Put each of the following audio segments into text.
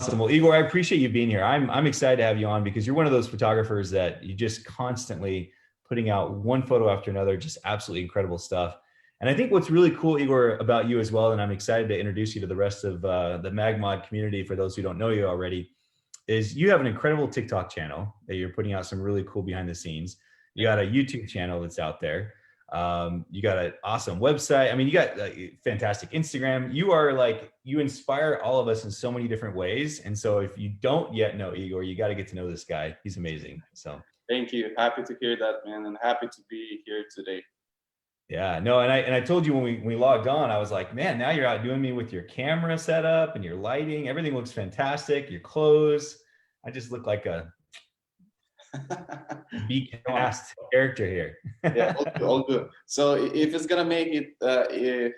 Well, Igor, I appreciate you being here. I'm excited to have you on because you're one of those photographers that you just constantly putting out one photo after another, just absolutely incredible stuff. And I think what's really cool, Igor, about you as well, and I'm excited to introduce you to the rest of the MagMod community for those who don't know you already, is you have an incredible TikTok channel that you're putting out some really cool behind the scenes. You got a YouTube channel that's out there. You got an awesome website. I mean, you got fantastic Instagram. You are like, you inspire all of us in so many different ways. And so if you don't yet know Igor, you got to get to know this guy. He's amazing. So thank you. Happy to hear that, man. And happy to be here today. yeah, no. And I told you when we logged on, I was like, man, now you're outdoing me with your camera setup and your lighting. Everything looks fantastic. Your clothes. I just look like a B-cast character here. Yeah, all good. So if it's gonna make it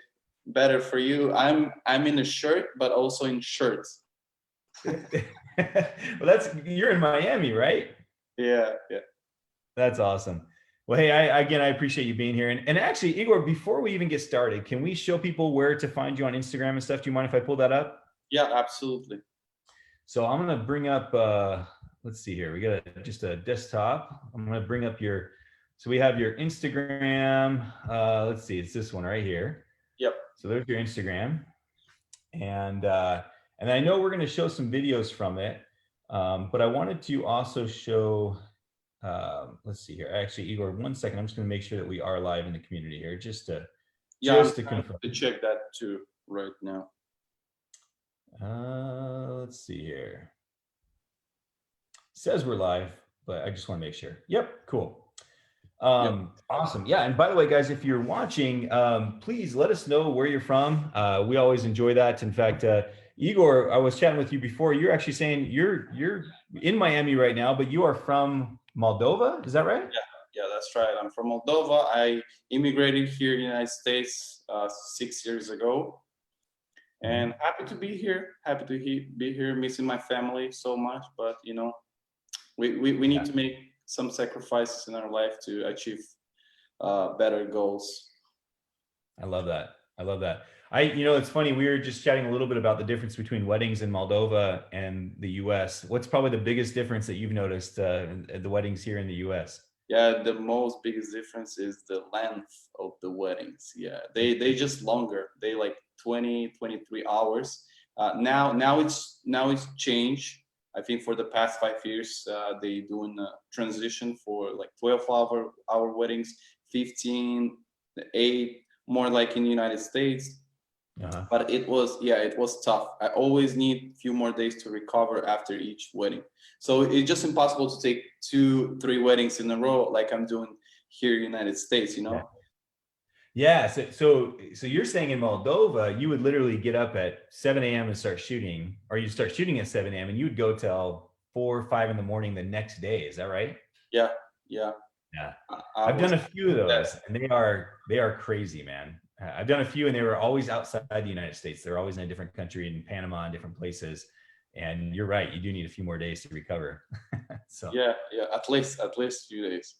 better for you, I'm in a shirt, but also in shirts. Well, you're in Miami, right? Yeah. That's awesome. Well, hey, again, I appreciate you being here. And actually, Igor, before we even get started, can we show people where to find you on Instagram and stuff? Do you mind if I pull that up? Yeah, absolutely. So I'm gonna bring up. Let's see here. We got just a desktop. I'm going to bring up so we have your Instagram. Let's see, it's this one right here. Yep. So there's your Instagram. And I know we're going to show some videos from it. But I wanted to also show, let's see here. Actually, Igor, 1 second. I'm just going to make sure that we are live in the community here just to confirm. To check that too right now. Let's see here. Says we're live, but I just want to make sure. Yep, cool. Awesome. Yeah, and by the way, guys, if you're watching, please let us know where you're from. We always enjoy that. In fact, Igor, I was chatting with you before. You're actually saying you're in Miami right now, but you are from Moldova. Is that right? Yeah, that's right. I'm from Moldova. I immigrated here in the United States 6 years ago. And happy to be here. Happy to be here, missing my family so much, but you know, we need to make some sacrifices in our life to achieve better goals. I love that. It's funny. We were just chatting a little bit about the difference between weddings in Moldova and the U.S. What's probably the biggest difference that you've noticed at the weddings here in the U.S.? Yeah, the most biggest difference is the length of the weddings. Yeah, they just longer. They like 20, 23 hours. Now it's changed. I think for the past 5 years, they doing a transition for like 12-hour weddings, 15, 8, more like in the United States. But it was tough. I always need a few more days to recover after each wedding. So it's just impossible to take 2-3 weddings in a row like I'm doing here in the United States, you know? Yeah. So you're saying in Moldova, you would literally get up at 7 a.m. and start shooting, or you start shooting at 7 a.m. and you would go till 4 or 5 in the morning the next day. Is that right? Yeah. I've done a few of those, and they are crazy, man. I've done a few, and they were always outside the United States. They're always in a different country, in Panama and different places. And you're right, you do need a few more days to recover. So yeah, at least a few days.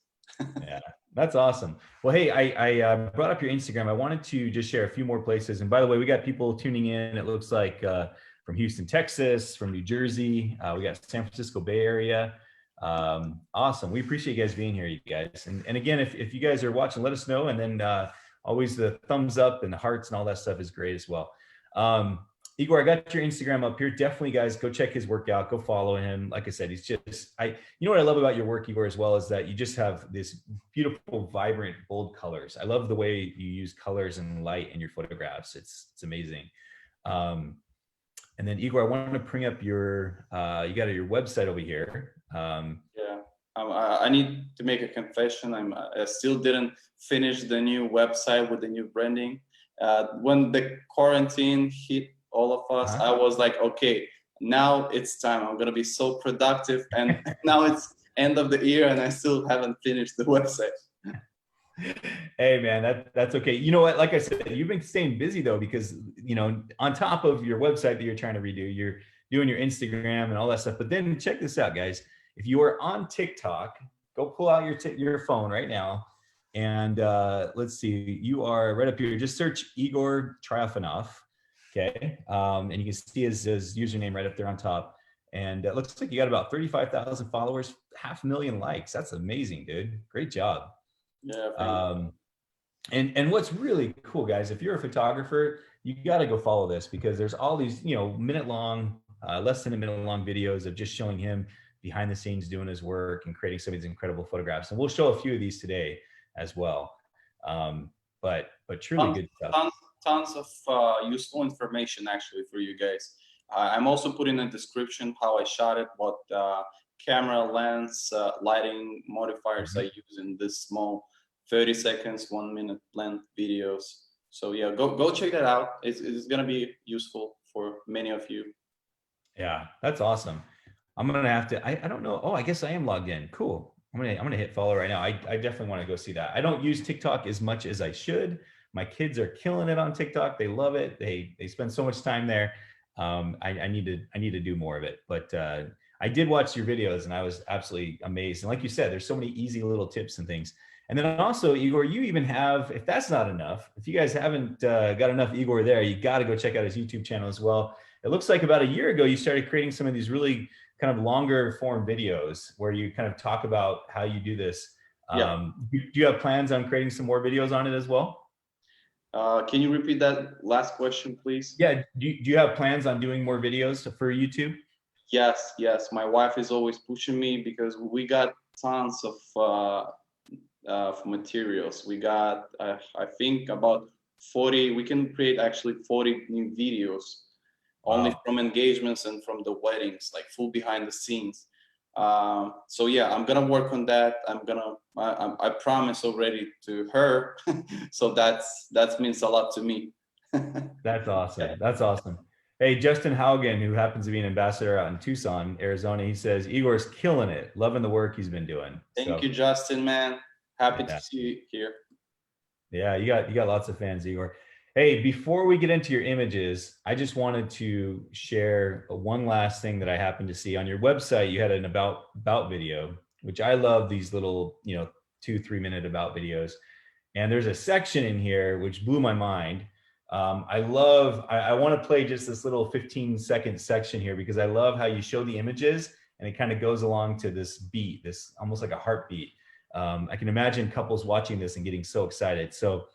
Yeah, that's awesome. Well, hey, I brought up your Instagram. I wanted to just share a few more places. And by the way, we got people tuning in. It looks like from Houston, Texas, from New Jersey. We got San Francisco Bay Area. Awesome. We appreciate you guys being here, you guys. And again, if you guys are watching, let us know. And then always the thumbs up and the hearts and all that stuff is great as well. Igor, I got your Instagram up here. Definitely, guys, go check his work out. Go follow him. Like I said, he's just, you know what I love about your work, Igor, as well, is that you just have this beautiful, vibrant, bold colors. I love the way you use colors and light in your photographs. It's amazing. And then, Igor, I wanted to bring up your, you got your website over here. I need to make a confession. I still didn't finish the new website with the new branding. When the quarantine hit all of us, I was like, okay, now it's time. I'm gonna be so productive. And now it's end of the year and I still haven't finished the website. Hey man, that's okay. You know what, like I said, you've been staying busy though, because you know, on top of your website that you're trying to redo, you're doing your Instagram and all that stuff. But then check this out, guys. If you are on TikTok, go pull out your phone right now. And let's see, you are right up here. Just search Igor Trifonov. Okay. And you can see his username right up there on top. And it looks like you got about 35,000 followers, 500,000 likes. That's amazing, dude. Great job. Yeah, thank you. And what's really cool, guys, if you're a photographer, you got to go follow this, because there's all these, minute long, less than a minute long videos of just showing him behind the scenes doing his work and creating some of these incredible photographs. And we'll show a few of these today as well. But truly Tons, good stuff. tons of useful information actually for you guys. I'm also putting in the description how I shot it, what camera, lens, lighting modifiers I use in this small 30 seconds, 1 minute length videos. So yeah, go check that out. It's gonna be useful for many of you. Yeah, that's awesome. I'm gonna have to. I don't know. Oh, I guess I am logged in. Cool. I'm gonna hit follow right now. I definitely want to go see that. I don't use TikTok as much as I should. My kids are killing it on TikTok. They love it. They spend so much time there. I need to do more of it. But I did watch your videos and I was absolutely amazed. And like you said, there's so many easy little tips and things. And then also, Igor, you even have, if that's not enough, if you guys haven't got enough Igor there, you got to go check out his YouTube channel as well. It looks like about a year ago, you started creating some of these really kind of longer form videos where you kind of talk about how you do this. Yeah. Do you have plans on creating some more videos on it as well? Can you repeat that last question, please? Yeah. Do you have plans on doing more videos for YouTube? Yes. My wife is always pushing me because we got tons of materials. We got, I think, about 40. We can create actually 40 new videos only from engagements and from the weddings, like full behind the scenes. So yeah, I'm gonna work on that. I promise already to her. So that means a lot to me. That's awesome. That's awesome. Hey, Justin Haugen, who happens to be an ambassador out in Tucson, Arizona, he says, Igor's killing it. Loving the work he's been doing. Thank you, Justin, man. Happy to see you here. Yeah, you got lots of fans, Igor. Hey, before we get into your images, I just wanted to share one last thing that I happened to see on your website. You had an about video, which I love these little, 2-3 minute about videos. And there's a section in here which blew my mind. I want to play just this little 15-second section here because I love how you show the images and it kind of goes along to this beat, this almost like a heartbeat. I can imagine couples watching this and getting so excited. So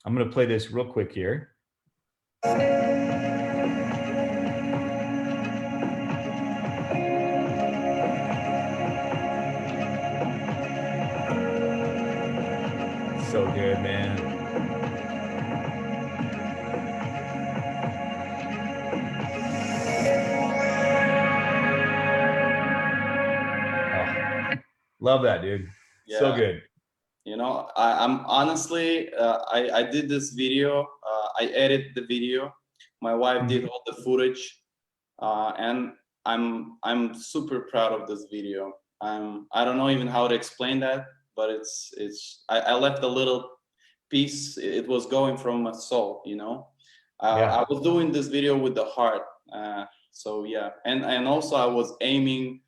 I'm going to play this real quick here. So good, man. Oh, love that, dude. Yeah. So good. I'm honestly, I did this video. I edited the video. My wife did all the footage, and I'm super proud of this video. I don't know even how to explain that, but I left a little piece. It was going from my soul, I was doing this video with the heart. So yeah, and also I was aiming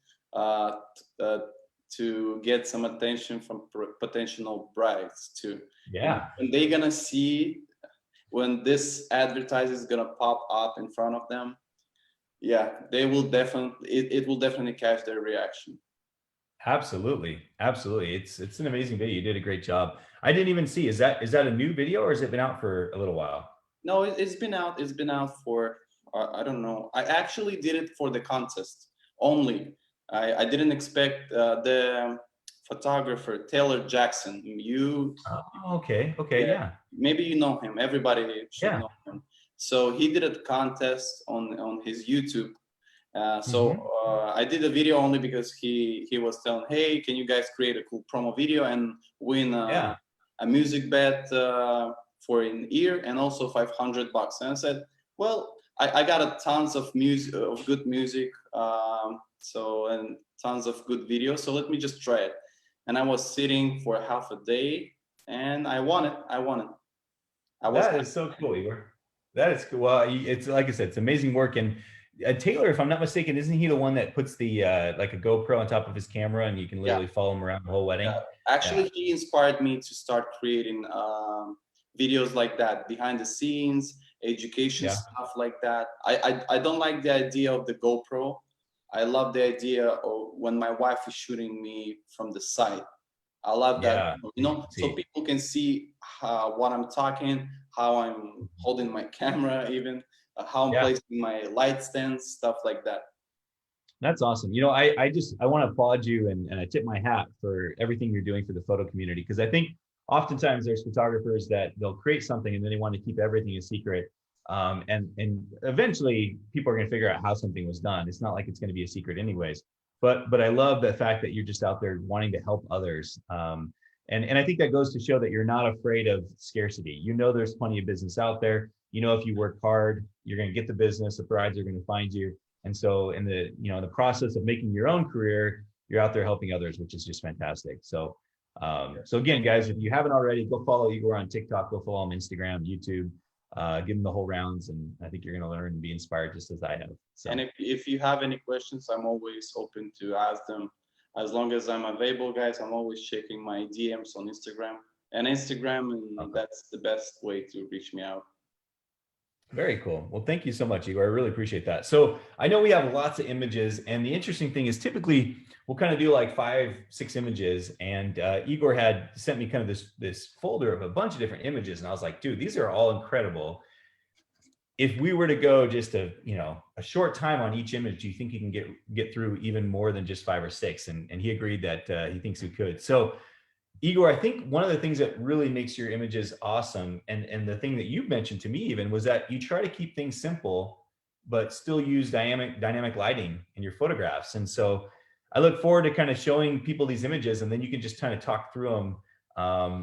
to get some attention from potential brides too. Yeah. And they're gonna see when this advertising is gonna pop up in front of them. Yeah, they will definitely, it will definitely catch their reaction. Absolutely. It's an amazing video. You did a great job. I didn't even see, is that a new video or has it been out for a little while? No, it's been out. It's been out for, I don't know. I actually did it for the contest only. I didn't expect the photographer Taylor Jackson. Okay, yeah. Maybe you know him. Everybody should know him. So he did a contest on his YouTube. I did a video only because he was telling, hey, can you guys create a cool promo video and win a music bet for an ear and also $500. And I said, well, I got a tons of music, of good music. And tons of good videos. So let me just try it. And I was sitting for half a day and I won it. That is so cool, Igor. That is cool. Well, it's like I said, it's amazing work. And Taylor, if I'm not mistaken, isn't he the one that puts the like a GoPro on top of his camera and you can literally follow him around the whole wedding? Yeah. Actually, he inspired me to start creating videos like that, behind the scenes, education Yeah. stuff like that. I don't like the idea of the GoPro. I love the idea of when my wife is shooting me from the side. I love that, Yeah. you know, so See. people can see what I'm talking, how I'm holding my camera, even how I'm Yeah. placing my light stands, stuff like that. That's awesome. You know, I want to applaud you and I tip my hat for everything you're doing for the photo community, because I think oftentimes there's photographers that they'll create something and then they want to keep everything a secret. And eventually people are going to figure out how something was done. It's not like it's going to be a secret anyways. But I love the fact that you're just out there wanting to help others. And I think that goes to show that you're not afraid of scarcity. You know, there's plenty of business out there. You know, if you work hard, you're going to get the business. The brides are going to find you. And so in the, you know, the process of making your own career, you're out there helping others, which is just fantastic. So, so again, guys, if you haven't already, go follow Igor on TikTok, go follow him on Instagram, YouTube, give him the whole rounds. And I think you're going to learn and be inspired just as I have. So. And if you have any questions, I'm always open to ask them. As long as I'm available, guys, I'm always checking my DMs on Instagram and Okay. that's the best way to reach me out. Very cool. Well, thank you so much, Igor. I really appreciate that. So I know we have lots of images, and the interesting thing is typically we'll kind of do like 5, 6 images. And Igor had sent me kind of this folder of a bunch of different images, and I was like, dude, these are all incredible. If we were to go just a short time on each image, do you think you can get through even more than just 5 or 6? And he agreed that he thinks we could. So Igor, I think one of the things that really makes your images awesome, and the thing that you mentioned to me even, was that you try to keep things simple, but still use dynamic lighting in your photographs. And so I look forward to kind of showing people these images, and then you can just kind of talk through them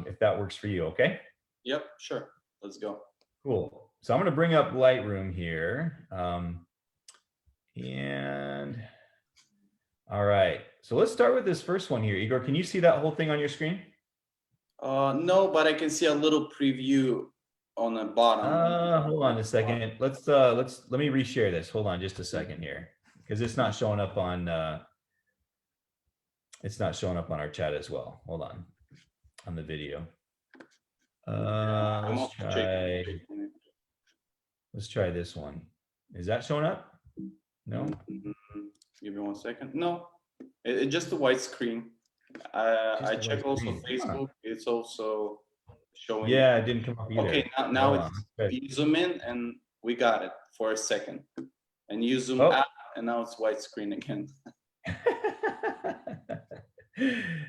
if that works for you. Okay? Yep, sure. Let's go. Cool. So I'm going to bring up Lightroom here. And all right. So let's start with this first one here. Igor, can you see that whole thing on your screen? No, but I can see a little preview on the bottom. Hold on a second. Let me reshare this. Hold on just a second here, because it's not showing up on our chat as well. Hold on the video. I'm also checking. Let's try this one. Is that showing up? No. Give me 1 second. No, it's just a white screen. I check also Facebook. It's also showing. Yeah, it didn't come up either. Okay, now it's you zoom in and we got it for a second, and you zoom out and now it's white screen again.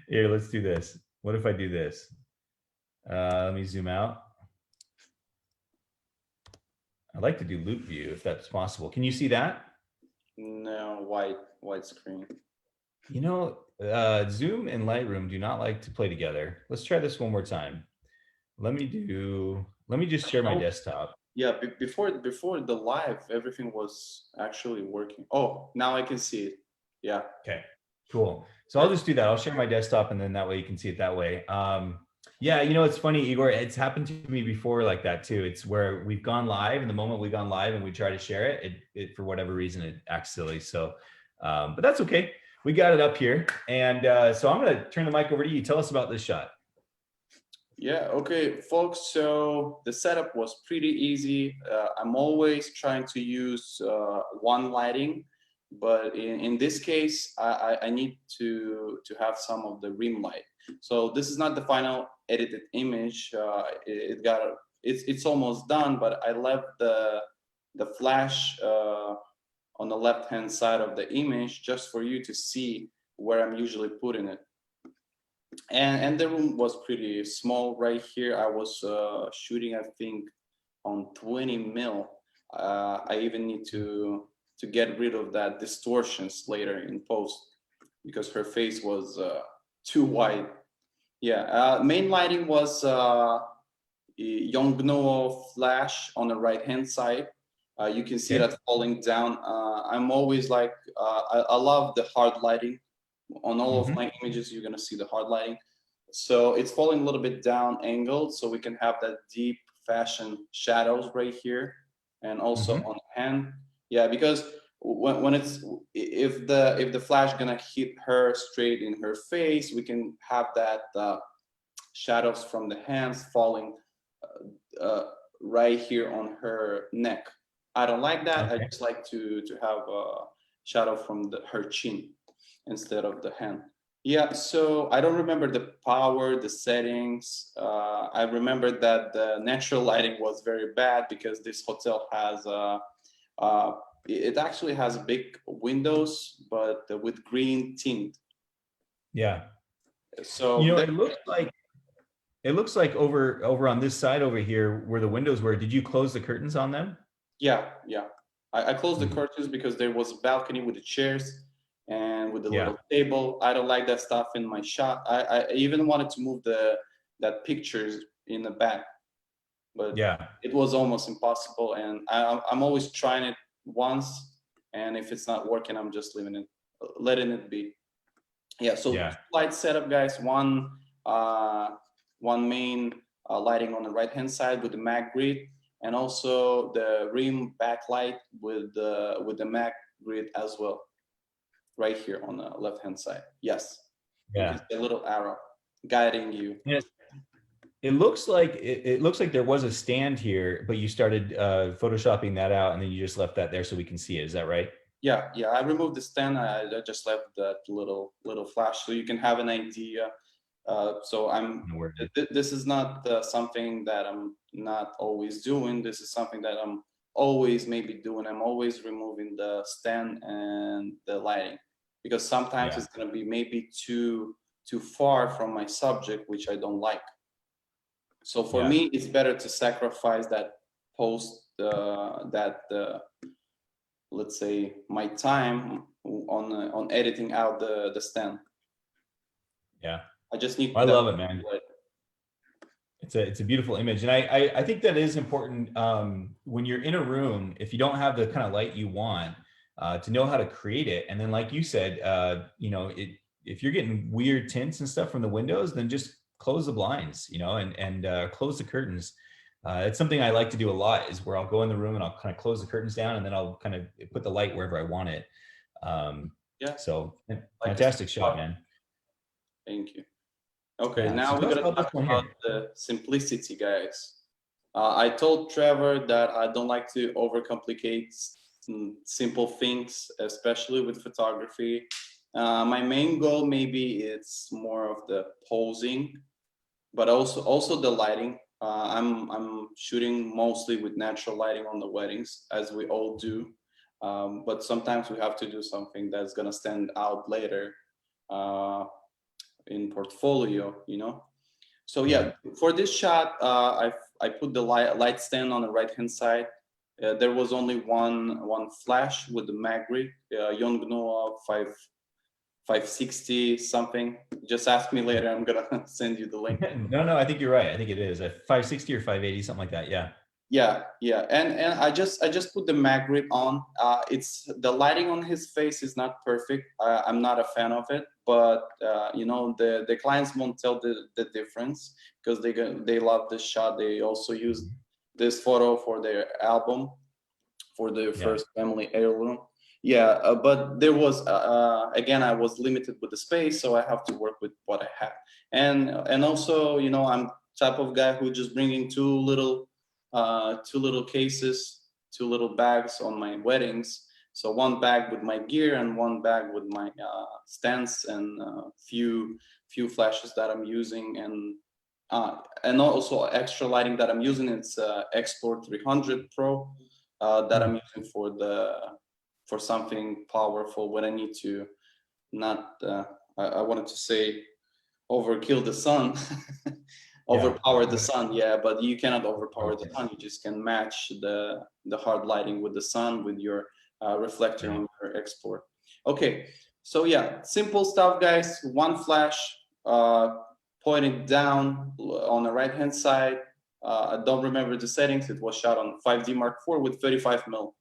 Here, let's do this. What if I do this? Let me zoom out. I'd like to do loop view if that's possible. Can you see that? No, white screen. You know, Zoom and Lightroom do not like to play together. Let's try this one more time. Let me just share my desktop. Yeah, before the live, everything was actually working. Oh, now I can see it. Yeah. Okay, cool. So I'll just do that. I'll share my desktop, and then that way you can see it that way. Yeah, you know, it's funny, Igor, it's happened to me before like that too. It's where we've gone live, and the moment we've gone live and we try to share it for whatever reason, it acts silly. So, but that's okay. We got it up here. And so I'm going to turn the mic over to you. Tell us about this shot. Yeah, okay, folks. So the setup was pretty easy. I'm always trying to use one lighting, but in this case, I need to have some of the rim light. So this is not the final edited image. It's almost done, but I left the flash on the left-hand side of the image just for you to see where I'm usually putting it. And the room was pretty small right here. I was shooting, I think, on 20 mil. I even need to get rid of that distortions later in post because her face was too wide. Yeah, main lighting was Yongnuo flash on the right-hand side. You can see that falling down. I'm always like, I love the hard lighting. On all of my images, you're gonna see the hard lighting. So it's falling a little bit down angled, so we can have that deep fashion shadows right here, and also on the hand. Yeah, because when it's if the flash gonna hit her straight in her face, we can have that shadows from the hands falling right here on her neck. I don't like that. I Okay. just like to have a shadow from her chin instead of the hand. Yeah, so I don't remember the power, the settings. I remember that the natural lighting was very bad because this hotel has it actually has big windows, but with green tint. Yeah. So You know, there, it looks like over on this side over here where the windows were, did you close the curtains on them? yeah, yeah. I closed the Mhm. curtains because there was a balcony with the chairs and with the Yeah. little table. I don't like that stuff in my shot. I even wanted to move that pictures in the back, but Yeah. it was almost impossible. And I'm always trying it once, and if it's not working, I'm just letting it be. Yeah. So Yeah. light setup, guys. One main lighting on the right hand side with the MagGrid, and also the rim backlight with the MagGrid as well, right here on the left hand side. Yes, you can Yeah. see a little arrow guiding you. Yes. It looks like there was a stand here, but you started photoshopping that out and then you just left that there so we can see it. Is that right? Yeah, yeah. I removed the stand. I just left that little flash so you can have an idea. So No worries. this is not something that I'm not always doing. This is something that I'm always maybe doing. I'm always removing the stand and the lighting because sometimes Yeah. it's gonna be maybe too far from my subject, which I don't like. So for Yeah. me, it's better to sacrifice that post let's say my time on editing out the stand. Yeah. I just need I that. love it, man. It's a beautiful image, and I think that is important when you're in a room. If you don't have the kind of light you want, to know how to create it, and then like you said, you know, if you're getting weird tints and stuff from the windows, then just close the blinds, you know, and close the curtains. It's something I like to do a lot. Is where I'll go in the room and I'll kind of close the curtains down, and then I'll kind of put the light wherever I want it. Yeah, So like a fantastic shot, man. thank you. Okay, Yeah. So now we're tell us gonna about this talk one about here. the simplicity, guys. I told Trevor that I don't like to overcomplicate simple things, especially with photography. My main goal maybe it's more of the posing, but also the lighting. I'm shooting mostly with natural lighting on the weddings, as we all do. But sometimes we have to do something that's gonna stand out later in portfolio, you know. So Yeah. yeah, for this shot, I put the light stand on the right hand side. There was only one flash with the MagGrid, Yongnuo 560 something. Just ask me later. I'm gonna send you the link. No, no, I think you're right. I think it is a 560 or 580, something like that. Yeah. Yeah, yeah, and I just put the MagGrid on. It's the lighting on his face is not perfect. I'm not a fan of it, but you know the clients won't tell the difference because they love this shot. They also use this photo for their album for their Yeah. first family heirloom. Yeah, but there was again I was limited with the space, so I have to work with what I have. And also you know I'm type of guy who just bringing two little cases, two little bags on my weddings. So one bag with my gear and one bag with my stands and few flashes that I'm using and also extra lighting that I'm using. It's Explore 300 Pro that I'm using for something powerful when I need to not I wanted to say overkill the sun. Yeah. Overpower the sun, yeah, but you cannot overpower the Okay. sun. You just can match the hard lighting with the sun with your reflector Yeah. on your export. Okay, so yeah, simple stuff, guys. One flash pointed down on the right hand side. I don't remember the settings. It was shot on 5D Mark IV with 35 mil.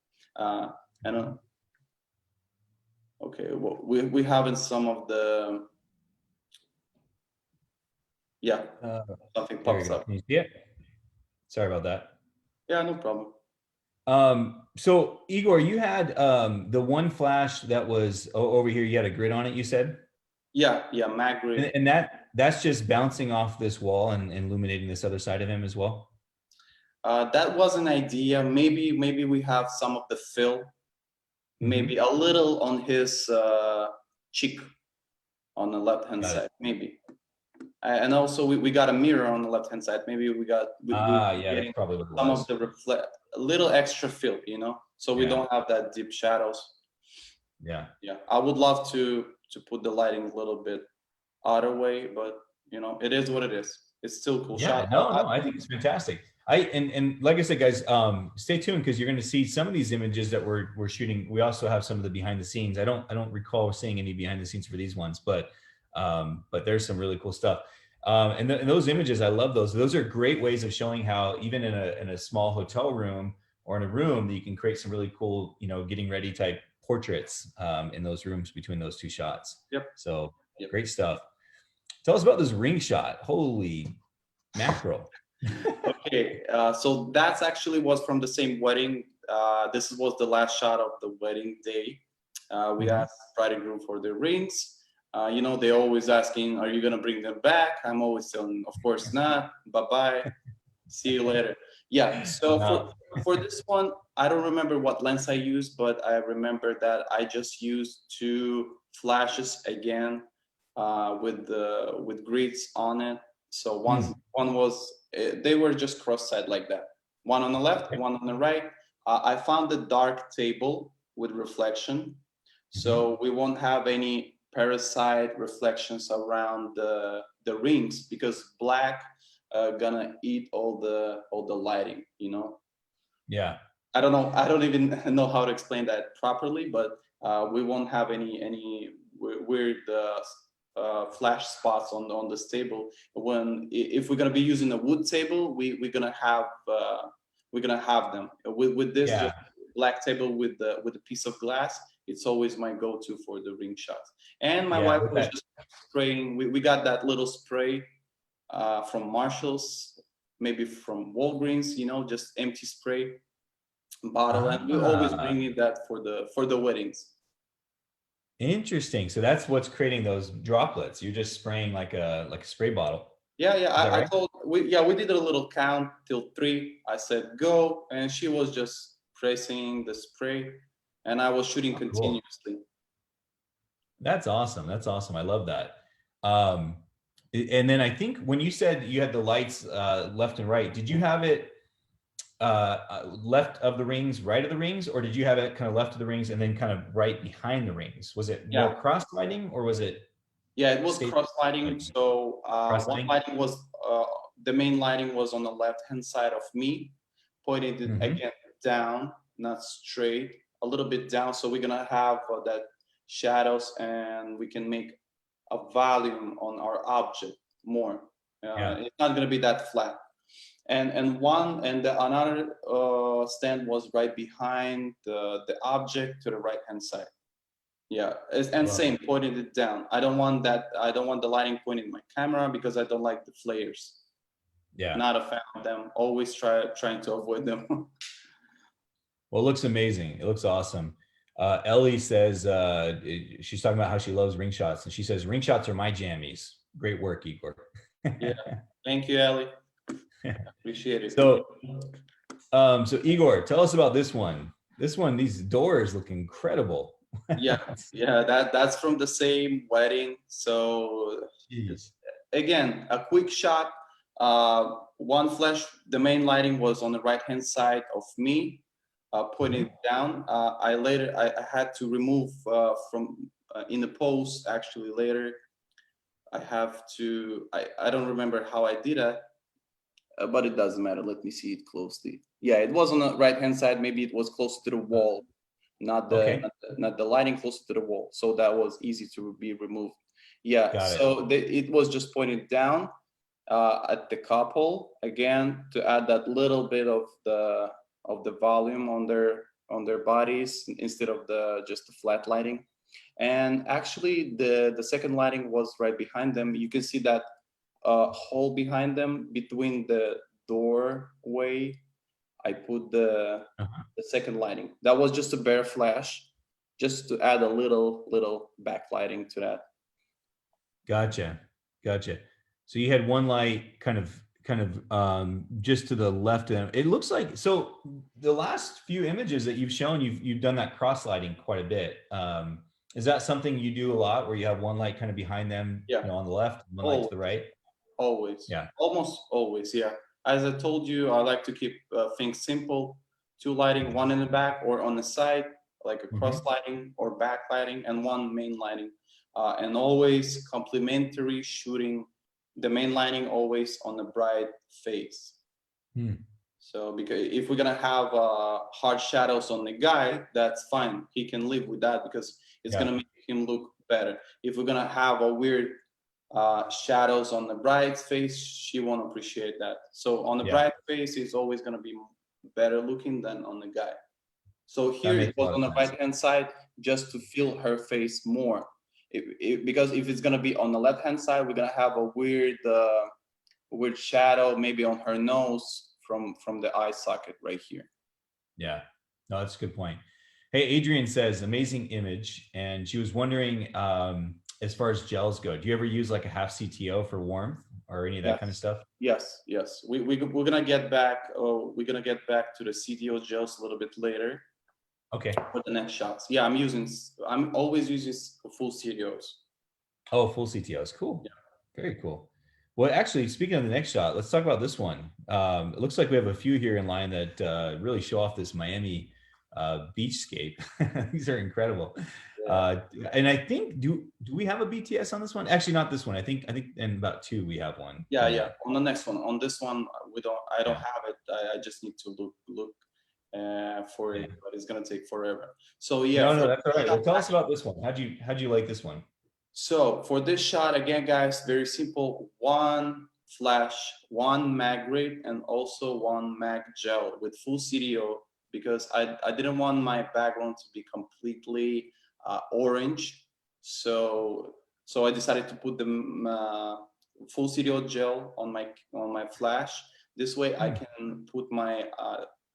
And okay, well, we have in some of the yeah, Uh, something there we pops go. up. Can you see it? Sorry about that. Yeah, no problem. So Igor, you had the one flash that was over here. You had a grid on it, you said, Yeah, yeah, MagGrid. and that's just bouncing off this wall and illuminating this other side of him as well. That was an idea. Maybe we have some of the fill, maybe a little on his cheek on the left hand side, maybe. And also we got a mirror on the left hand side. Maybe we're yeah, getting that's probably what it some was. of the a little extra fill, you know, so we don't have that deep shadows. Yeah. I would love to put the lighting a little bit other way, but you know, it is what it is. It's still cool shot. No, I think it's fantastic. And like I said, guys, stay tuned because you're going to see some of these images that we're shooting. We also have some of the behind the scenes. I don't recall seeing any behind the scenes for these ones, but there's some really cool stuff. And those images, I love those. Those are great ways of showing how even in a small hotel room or in a room that you can create some really cool, you know, getting ready type portraits in those rooms between those two shots. Yep. So great stuff. Tell us about this ring shot. Holy mackerel. Okay, so that's actually was from the same wedding. This was the last shot of the wedding day. We asked bride and groom for their rings. You know, they're always asking, are you gonna bring them back? I'm always telling, of course not, bye-bye, see you later. Yeah, so for this one, I don't remember what lens I used, but I remember that I just used 2 flashes again with grids on it. So one was, they were just cross-side like that. One on the left, one on the right. I found the dark table with reflection. So we won't have any parasite reflections around the rings because black gonna eat all the lighting, you know? Yeah. I don't know. I don't even know how to explain that properly, but we won't have any weird flash spots on this table. If we're gonna be using a wood table, we're gonna have them with this just black table with a piece of glass. It's always my go-to for the ring shots. And my wife was just spraying. We got that little spray from Marshalls, maybe from Walgreens, you know, just empty spray bottle, and we always bring it that for the weddings. Interesting. So that's what's creating those droplets. You're just spraying like a spray bottle. Yeah. I told we did a little count till 3. I said go, and she was just pressing the spray, and I was shooting continuously. Cool. That's awesome. That's awesome. I love that. And then I think when you said you had the lights left and right, did you have it left of the rings, right of the rings, or did you have it kind of left of the rings and then kind of right behind the rings? Was it more cross lighting or was it? Yeah, it was cross lighting. So one lighting was the main lighting was on the left hand side of me, pointed it again down, not straight, a little bit down. So we're gonna have that shadows, and we can make a volume on our object more. It's not gonna be that flat. And another stand was right behind the object to the right hand side. Yeah, and same, pointed it down. I don't want the lighting pointing my camera because I don't like the flares. Yeah, not a fan of them. Always trying to avoid them. Well, it looks amazing. It looks awesome. Ellie says she's talking about how she loves ring shots, and she says ring shots are my jammies. Great work, Igor. Yeah, thank you, Ellie. Appreciate it. So Igor, tell us about this one. These doors look incredible. That's from the same wedding. So again, a quick shot. One flash. The main lighting was on the right hand side of me, pointing down. I had to remove from in the post. Actually, later, I don't remember how I did it. But it doesn't matter. Let me see it closely. Yeah, it was on the right hand side. Maybe it was close to the wall, not the lighting close to the wall. So that was easy to be removed. Yeah. It was just pointed down at the couple again to add that little bit of the volume on their bodies instead of just the flat lighting. And actually, the second lighting was right behind them. You can see that hole behind them between the doorway. I put the second lighting. That was just a bare flash, just to add a little backlighting to that. Gotcha. So you had one light kind of kind of just to the left of them. It looks like, so the last few images that you've shown, you've done that cross lighting quite a bit. Is that something you do a lot, where you have one light kind of behind them, Yeah. you know, on the left, one light to the right? Always. Yeah. Almost always. Yeah. As I told you, I like to keep things simple. Two lighting, one in the back or on the side, like a cross lighting or back lighting, and one main lighting. And always complementary shooting. The main lighting always on the bride face. So because if we're gonna have hard shadows on the guy, that's fine. He can live with that because it's gonna make him look better. If we're gonna have a weird shadows on the bride's face, she won't appreciate that. So on the bride's face, it's always gonna be better looking than on the guy. So here it was on the right hand side just to feel her face more. Because if it's gonna be on the left hand side, we're gonna have a weird shadow maybe on her nose from the eye socket right here. Yeah, no, that's a good point. Hey, Adrian says amazing image, and she was wondering, as far as gels go, do you ever use like a half CTO for warmth or any of that kind of stuff? Yes. We're gonna get back. We're gonna get back to the CTO gels a little bit later. Okay. For the next shots, yeah, I'm always using full CTOs. Oh, full CTOs, cool. Yeah. Very cool. Well, actually, speaking of the next shot, let's talk about this one. It looks like we have a few here in line that really show off this Miami beachscape. These are incredible. Yeah. And I think, do we have a BTS on this one? Actually, not this one. I think in about two we have one. Yeah. On the next one, on this one, I don't have it. I just need to look for it, but it's gonna take forever. So yeah. No, that's all right. Well, tell us about this one. How'd you like this one? So for this shot, again, guys, very simple. One flash, one MagGrid, and also one MagGel with full CTO, because I didn't want my background to be completely orange. So I decided to put the full CTO gel on my flash. This way I can put my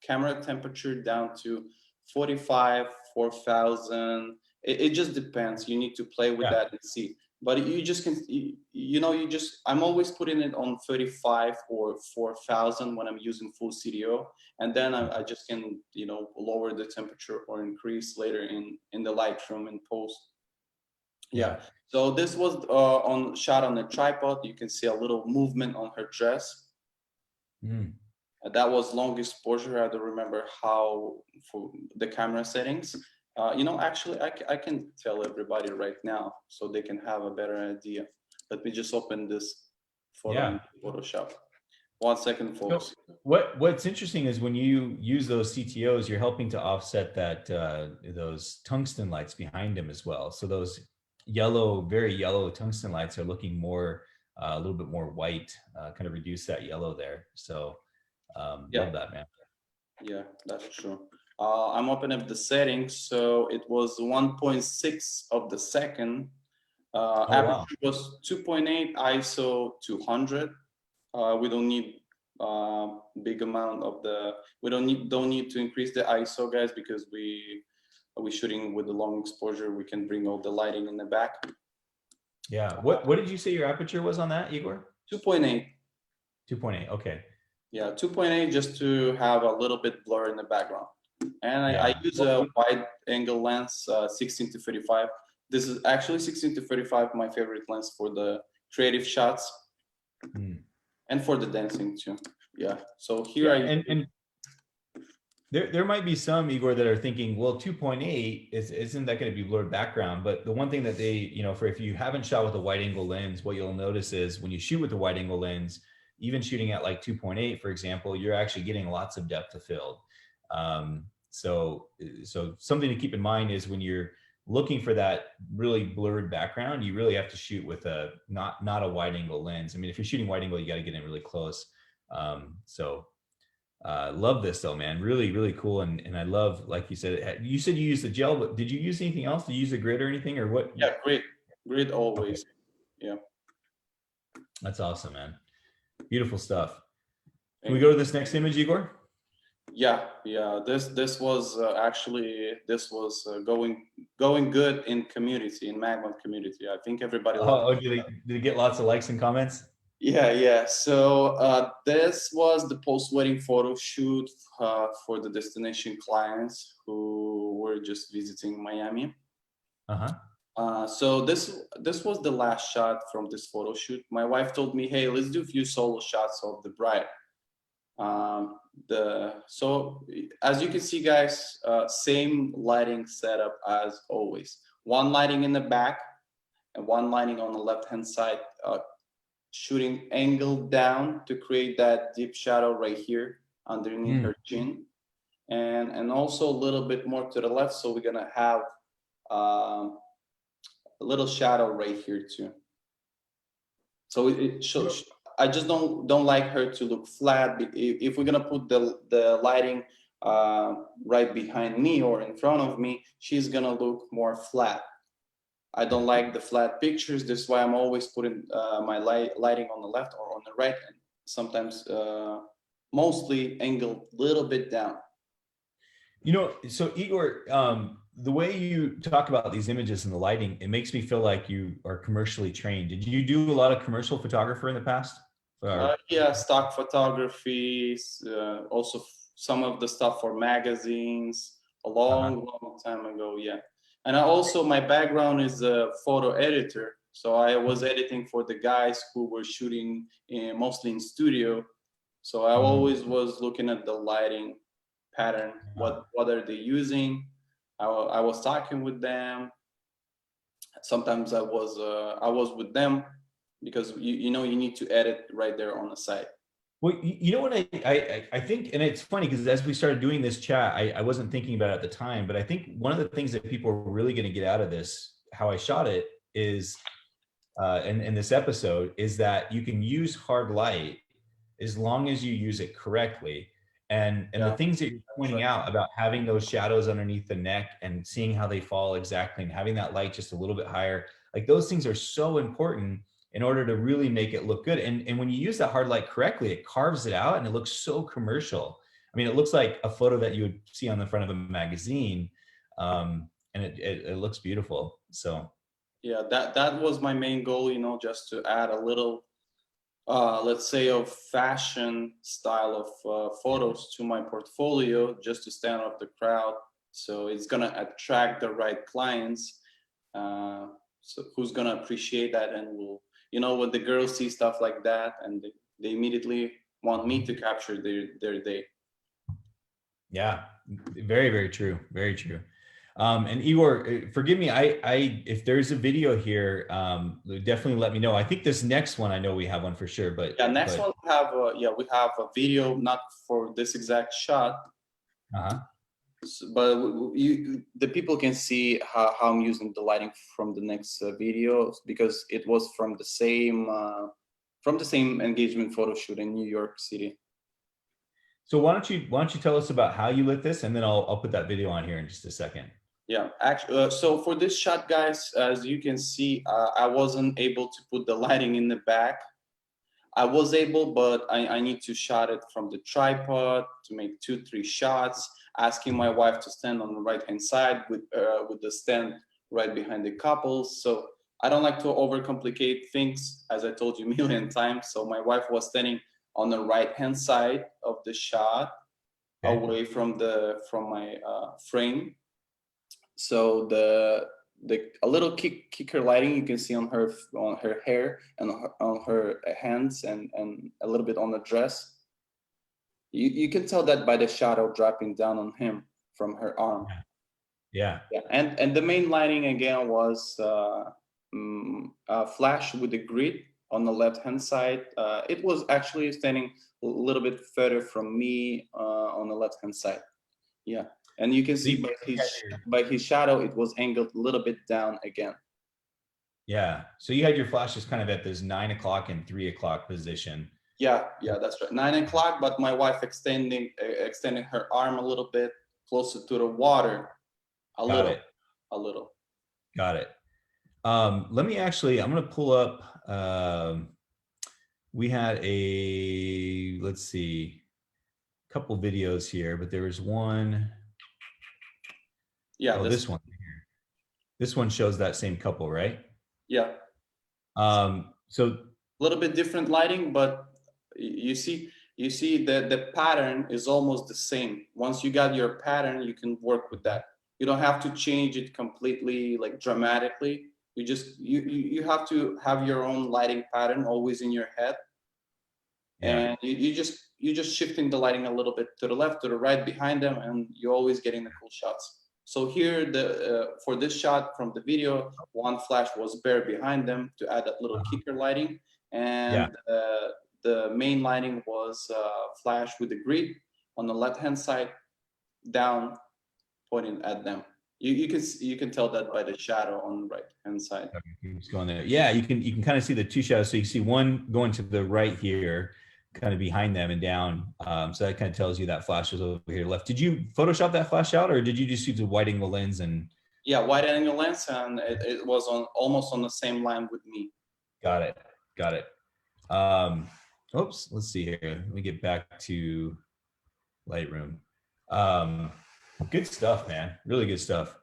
camera temperature down to 45, 4000. It just depends. You need to play with that and see. But you just can, I'm always putting it on 35 or 4000 when I'm using full CTO. And then I just can, lower the temperature or increase later in the Lightroom and post. Yeah. So this was shot on a tripod. You can see a little movement on her dress. That was long exposure. I don't remember how for the camera settings. Actually, I can tell everybody right now so they can have a better idea. Let me just open this photo in Photoshop. 1 second, folks. So what's interesting is when you use those CTOs, you're helping to offset that those tungsten lights behind them as well. So those yellow, very yellow tungsten lights are looking more a little bit more white, kind of reduce that yellow there. So love that, man. Yeah, that's true. I'm opening up the settings. So it was 1.6 of the second. Aperture was 2.8, ISO 200. We don't need big amount of we don't need to increase the ISO, guys, because we're shooting with the long exposure. We can bring all the lighting in the back. Yeah. What did you say your aperture was on that, Igor? 2.8. 2.8. Okay. Yeah, 2.8 just to have a little bit blur in the background. And I use a wide angle lens, 16 to 35. This is actually 16 to 35, my favorite lens for the creative shots and for the dancing too. Yeah. So here and there might be some, Igor, that are thinking, well, 2.8 isn't that going to be blurred background? But the one thing that they, if you haven't shot with a wide angle lens, what you'll notice is when you shoot with a wide angle lens, even shooting at like 2.8, for example, you're actually getting lots of depth of field. So something to keep in mind is when you're looking for that really blurred background, you really have to shoot with a not a wide angle lens. I mean, if you're shooting wide angle, you got to get in really close. Love this though, man. Really, really cool. And I love, like you said you used the gel, but did you use anything else? Did you use a grid or anything, or what? Yeah, grid always. Okay. Yeah. That's awesome, man. Beautiful stuff. Can we go to this next image, Igor? Yeah. This was going good in community, in MagMod community. I think everybody. Did it get lots of likes and comments? Yeah. So this was the post-wedding photo shoot for the destination clients who were just visiting Miami. Uh-huh. So this was the last shot from this photo shoot. My wife told me, "Hey, let's do a few solo shots of the bride." So as you can see, guys, same lighting setup as always. One lighting in the back and one lighting on the left-hand side, shooting angle down to create that deep shadow right here underneath her chin, and also a little bit more to the left. So we're gonna have a little shadow right here too. So it shows. I just don't like her to look flat. If we're gonna put the lighting right behind me or in front of me, she's gonna look more flat. I don't like the flat pictures. This is why I'm always putting my lighting on the left or on the right, and sometimes mostly angled a little bit down. You know, so Igor, the way you talk about these images and the lighting, it makes me feel like you are commercially trained. Did you do a lot of commercial photographer in the past? Yeah, stock photography, also some of the stuff for magazines a long time ago. Yeah, and I also, my background is a photo editor, so I was editing for the guys who were shooting mostly in studio. So I always was looking at the lighting pattern. What are they using? I was talking with them. Sometimes I was with them because you know you need to edit right there on the site. Well, you know what I think, and it's funny because as we started doing this chat, I wasn't thinking about it at the time, but I think one of the things that people are really going to get out of this, how I shot it, is in this episode, is that you can use hard light as long as you use it correctly. And the Yeah, things that you're pointing out about having those shadows underneath the neck and seeing how they fall exactly and having that light just a little bit higher, like those things are so important in order to really make it look good. And when you use that hard light correctly, it carves it out and it looks so commercial. I mean, it looks like a photo that you would see on the front of a magazine. And it looks beautiful. So yeah, that was my main goal, you know, just to add a little let's say of fashion style of photos to my portfolio, just to stand out the crowd. So it's gonna attract the right clients, so who's gonna appreciate that and will, you know, when the girls see stuff like that and they immediately want me to capture their day. yeah, very, very true. Very true. And Igor, forgive me. If there's a video here, definitely let me know. I think this next one, I know we have one for sure, but Yeah, next one we have we have a video, not for this exact shot, but the people can see how I'm using the lighting from the next video, because it was from the same engagement photo shoot in New York City. So why don't you tell us about how you lit this, and then I'll put that video on here in just a second. Yeah, actually, so for this shot, guys, as you can see, I wasn't able to put the lighting in the back. I was able, but I need to shot it from the tripod to make 2-3 shots, asking my wife to stand on the right-hand side with the stand right behind the couples. So I don't like to overcomplicate things, as I told you a million times. So my wife was standing on the right-hand side of the shot, away from my frame. So the a little kicker lighting you can see on her hair and on her hands and a little bit on the dress. You can tell that by the shadow dropping down on him from her arm. Yeah. And the main lighting again was flash with the grid on the left hand side. It was actually standing a little bit further from me on the left hand side. Yeah. And you can see by his shadow, it was angled a little bit down again. Yeah. So you had your flashes kind of at this 9 o'clock and 3 o'clock position. Yeah, that's right. 9 o'clock, but my wife extending her arm a little bit closer to the water. A little. Got it. Let me actually, I'm going to pull up, we had let's see, a couple videos here, but there was one. Yeah. Oh, this one here. This one shows that same couple, right? Yeah. So little bit different lighting, but you see the pattern is almost the same. Once you got your pattern, you can work with that. You don't have to change it completely, like dramatically. You just you have to have your own lighting pattern always in your head, and you just shifting the lighting a little bit to the left, to the right, behind them, and you're always getting the cool shots. So here, for this shot from the video, one flash was bare behind them to add that little kicker lighting, and the main lighting was flash with the grid on the left-hand side, down, pointing at them. You can tell that by the shadow on the right-hand side. Keeps going there. Yeah, you can kind of see the two shadows. So you see one going to the right here, kind of behind them and down. So that kind of tells you that flash is over here left. Did you Photoshop that flash out, or did you just use a wide angle lens? And yeah, wide angle lens, and it was almost on the same line with me. Got it. Oops, let's see here. Let me get back to Lightroom. Good stuff, man. Really good stuff.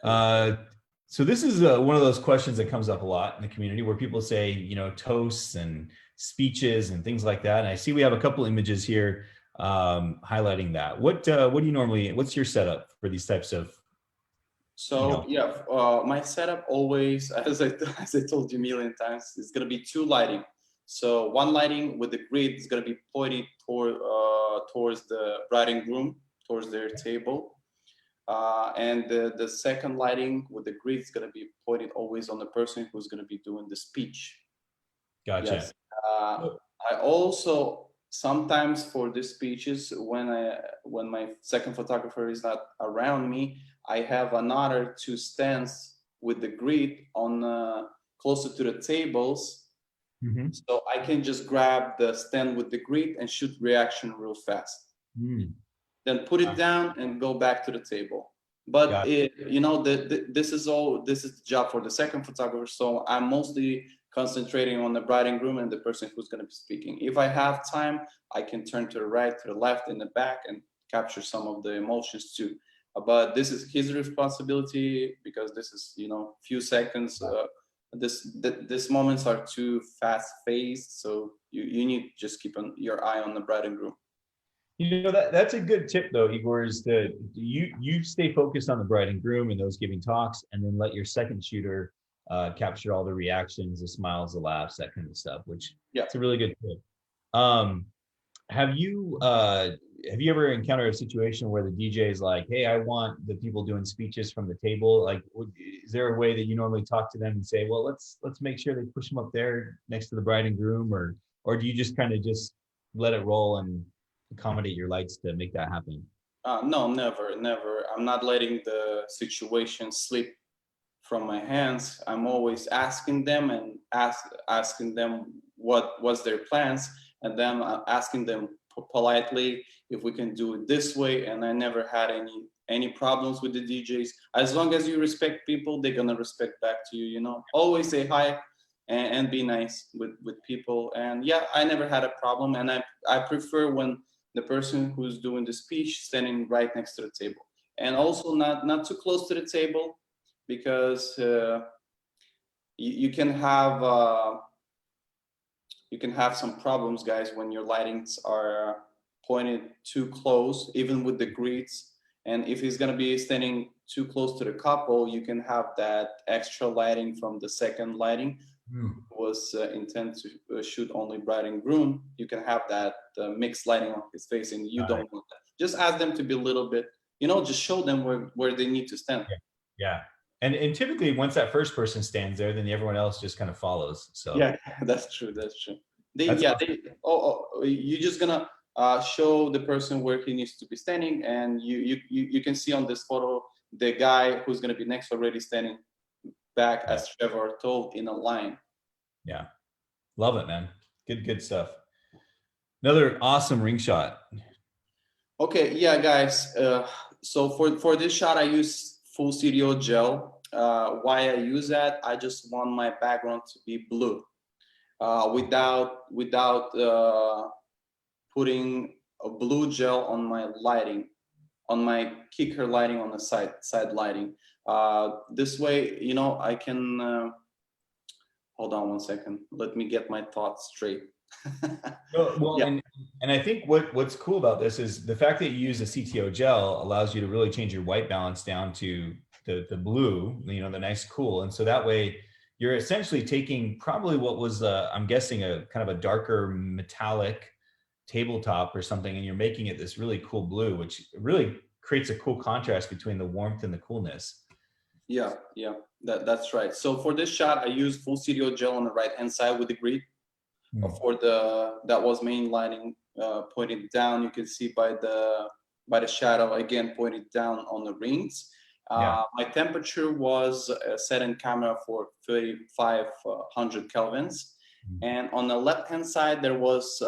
So this is one of those questions that comes up a lot in the community, where people say, you know, toasts and speeches and things like that. And I see we have a couple images here highlighting that. What do you normally, what's your setup for these types of? So my setup always, as I told you a million times, is going to be two lighting. So one lighting with the grid is going to be pointed towards the bride and groom, towards their table. And the second lighting with the grid is going to be pointed always on the person who's going to be doing the speech. Gotcha. Yes. I also sometimes for the speeches, when my second photographer is not around me, I have another two stands with the grid on closer to the tables. Mm-hmm. So I can just grab the stand with the grid and shoot reaction real fast. Then put it down and go back to the table. But you know, this is the job for the second photographer. So I'm mostly concentrating on the bride and groom and the person who's going to be speaking. If I have time, I can turn to the right, to the left, in the back, and capture some of the emotions too. But this is his responsibility, because this is, you know, few seconds. These moments are too fast-paced, so you need to just keep your eye on the bride and groom. You know, that's a good tip though, Igor, is that you stay focused on the bride and groom and those giving talks, and then let your second shooter capture all the reactions, the smiles, the laughs, that kind of stuff, which it's a really good tip. Have you ever encountered a situation where the DJ is like, hey, I want the people doing speeches from the table? Like, is there a way that you normally talk to them and say, well, let's make sure they push them up there next to the bride and groom, or do you just kind of just let it roll and accommodate your lights to make that happen? No, never. I'm not letting the situation slip from my hands. I'm always asking them and asking them what was their plans, and then asking them politely if we can do it this way. And I never had any problems with the DJs. As long as you respect people, they're gonna respect back to you. You know, always say hi and be nice with people. And yeah, I never had a problem. And I prefer when the person who's doing the speech standing right next to the table, and also not too close to the table, because you can have some problems, guys, when your lightings are pointed too close, even with the grids. And if he's going to be standing too close to the couple, you can have that extra lighting from the second lighting was intended to shoot only bride and groom. You can have that mixed lighting on his face, and you don't want that. Just ask them to be a little bit, you know, just show them where they need to stand. Yeah. And typically once that first person stands there, then everyone else just kind of follows. So yeah, that's true. You're just gonna show the person where he needs to be standing, and you can see on this photo the guy who's gonna be next already standing back, as Trevor told, in a line. Yeah, love it, man. Good stuff. Another awesome ring shot. Okay, yeah, guys. So for this shot, I use full studio gel. Why I use that? I just want my background to be blue, without putting a blue gel on my lighting, on my kicker lighting, on the side lighting. This way, you know, I can Hold on one second. Let me get my thoughts straight. Well, Yeah, and I think what's cool about this is the fact that you use a CTO gel allows you to really change your white balance down to the blue, you know, the nice cool. And so that way you're essentially taking probably what was, I'm guessing, a kind of a darker metallic tabletop or something, and you're making it this really cool blue, which really creates a cool contrast between the warmth and the coolness. yeah, yeah. That's right. So for this shot, I used full CTO gel on the right hand side with the grid. For that was main lighting pointed down. You can see by the shadow again pointed down on the rings. Yeah. My temperature was set in camera for 3500 kelvins. And on the left hand side there was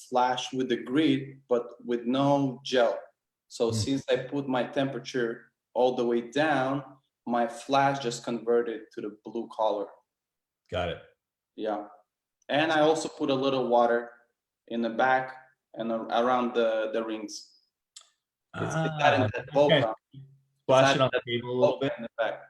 flash with the grid but with no gel. So since I put my temperature all the way down, my flash just converted to the blue color. Got it. Yeah. And I also put a little water in the back and around the rings. It's that in that bokeh. Splash it on the table a little bit. In the back.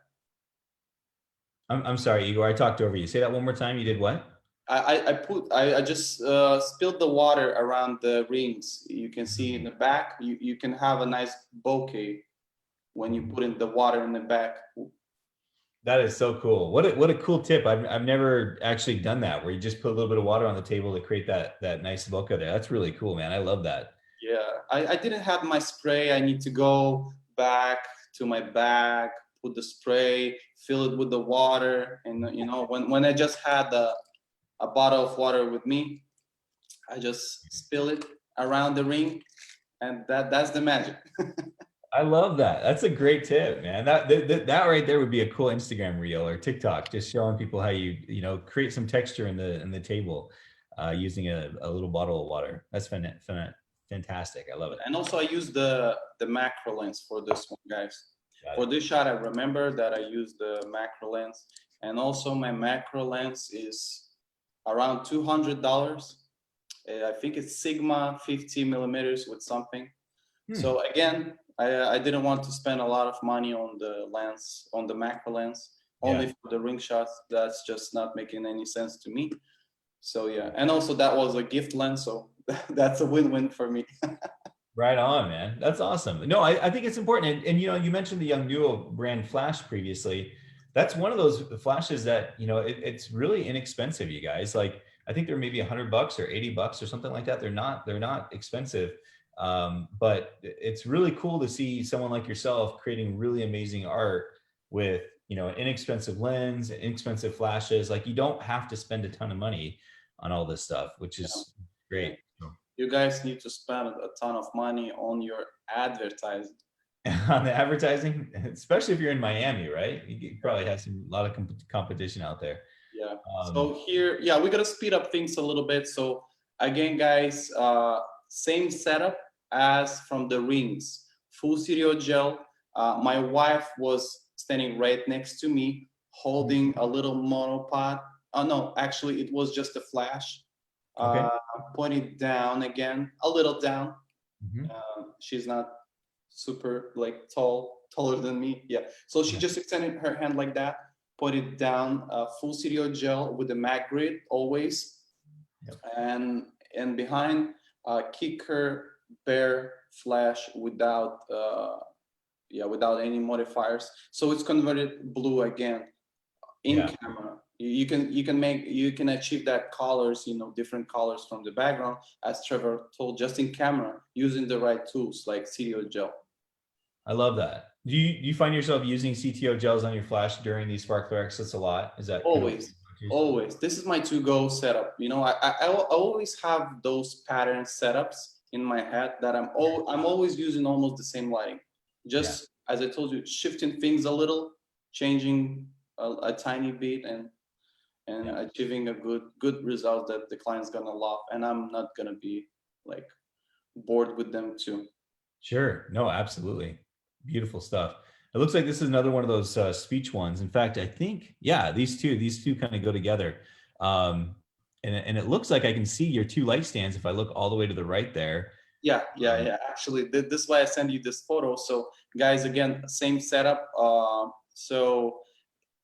I'm sorry, Igor, I talked over you. Say that one more time. You did what? I just spilled the water around the rings. You can see in the back, you can have a nice bokeh when you put in the water in the back. That is so cool. What a cool tip. I've never actually done that, where you just put a little bit of water on the table to create that nice bokeh there. That's really cool, man. I love that. Yeah, I didn't have my spray. I need to go back to my bag, put the spray, fill it with the water, and you know, when I just had a bottle of water with me, I just spill it around the ring, and that's the magic. I love that. That's a great tip, man. That right there would be a cool Instagram reel or TikTok, just showing people how you know, create some texture in the table using a little bottle of water. That's fantastic. I love it. And also I use the macro lens for this one, guys. For this shot, I remember that I used the macro lens, and also my macro lens is around $200. I think it's Sigma 50 millimeters with something. So again, I didn't want to spend a lot of money on the lens, on the macro lens, only for the ring shots. That's just not making any sense to me. So yeah, and also that was a gift lens, so that's a win-win for me. Right on, man. That's awesome. No, I think it's important. And you know, you mentioned the Yongnuo brand flash previously. That's one of those flashes that, you know, it's really inexpensive, you guys. Like, I think they're maybe $100 or $80 or something like that. They're not expensive. But it's really cool to see someone like yourself creating really amazing art with, you know, an inexpensive lens, inexpensive flashes. Like, you don't have to spend a ton of money on all this stuff, which is great. You guys need to spend a ton of money on your advertising. On the advertising, especially if you're in Miami, right? You probably have a lot of competition out there. Yeah. So here, yeah, we gotta speed up things a little bit. So again, guys, same setup as from the rings. Full CTO gel. My wife was standing right next to me, holding a little monopod. Oh no, actually, it was just a flash. Pointed down again, a little down. She's not super like taller than me. Yeah. So she just extended her hand like that, pointed down, full CTO gel with the MagGrid always, and behind kicker bare flash without without any modifiers. So it's converted blue again in camera. You can achieve that colors, you know, different colors from the background, as Trevor told, just in camera using the right tools like CTO gel. I love that. Do you find yourself using CTO gels on your flash during these sparkler exits a lot? Is that always? Always. This is my to-go setup. You know, I always have those pattern setups in my head that I'm always using almost the same lighting. Just as I told you, shifting things a little, changing a tiny bit, and achieving a good result that the client's gonna love, and I'm not gonna be like bored with them too. Sure. No, absolutely. Beautiful stuff. It looks like this is another one of those speech ones. In fact, I think, these two kind of go together. And it looks like I can see your two light stands if I look all the way to the right there. Yeah. Actually, this is why I sent you this photo. So guys, again, same setup. So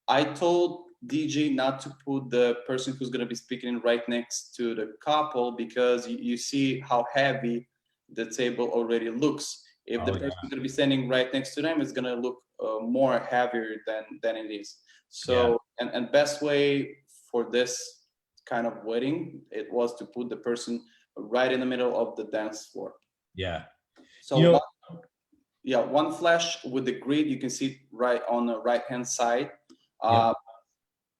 I told DJ not to put the person who's going to be speaking right next to the couple, because you see how heavy the table already looks. If the Oh person yeah. is going to be standing right next to them, it's going to look more heavier than it is. Yeah. So, and best way for this kind of wedding, it was to put the person right in the middle of the dance floor. Yeah. So You know, one flash with the grid, you can see right on the right hand side. yep.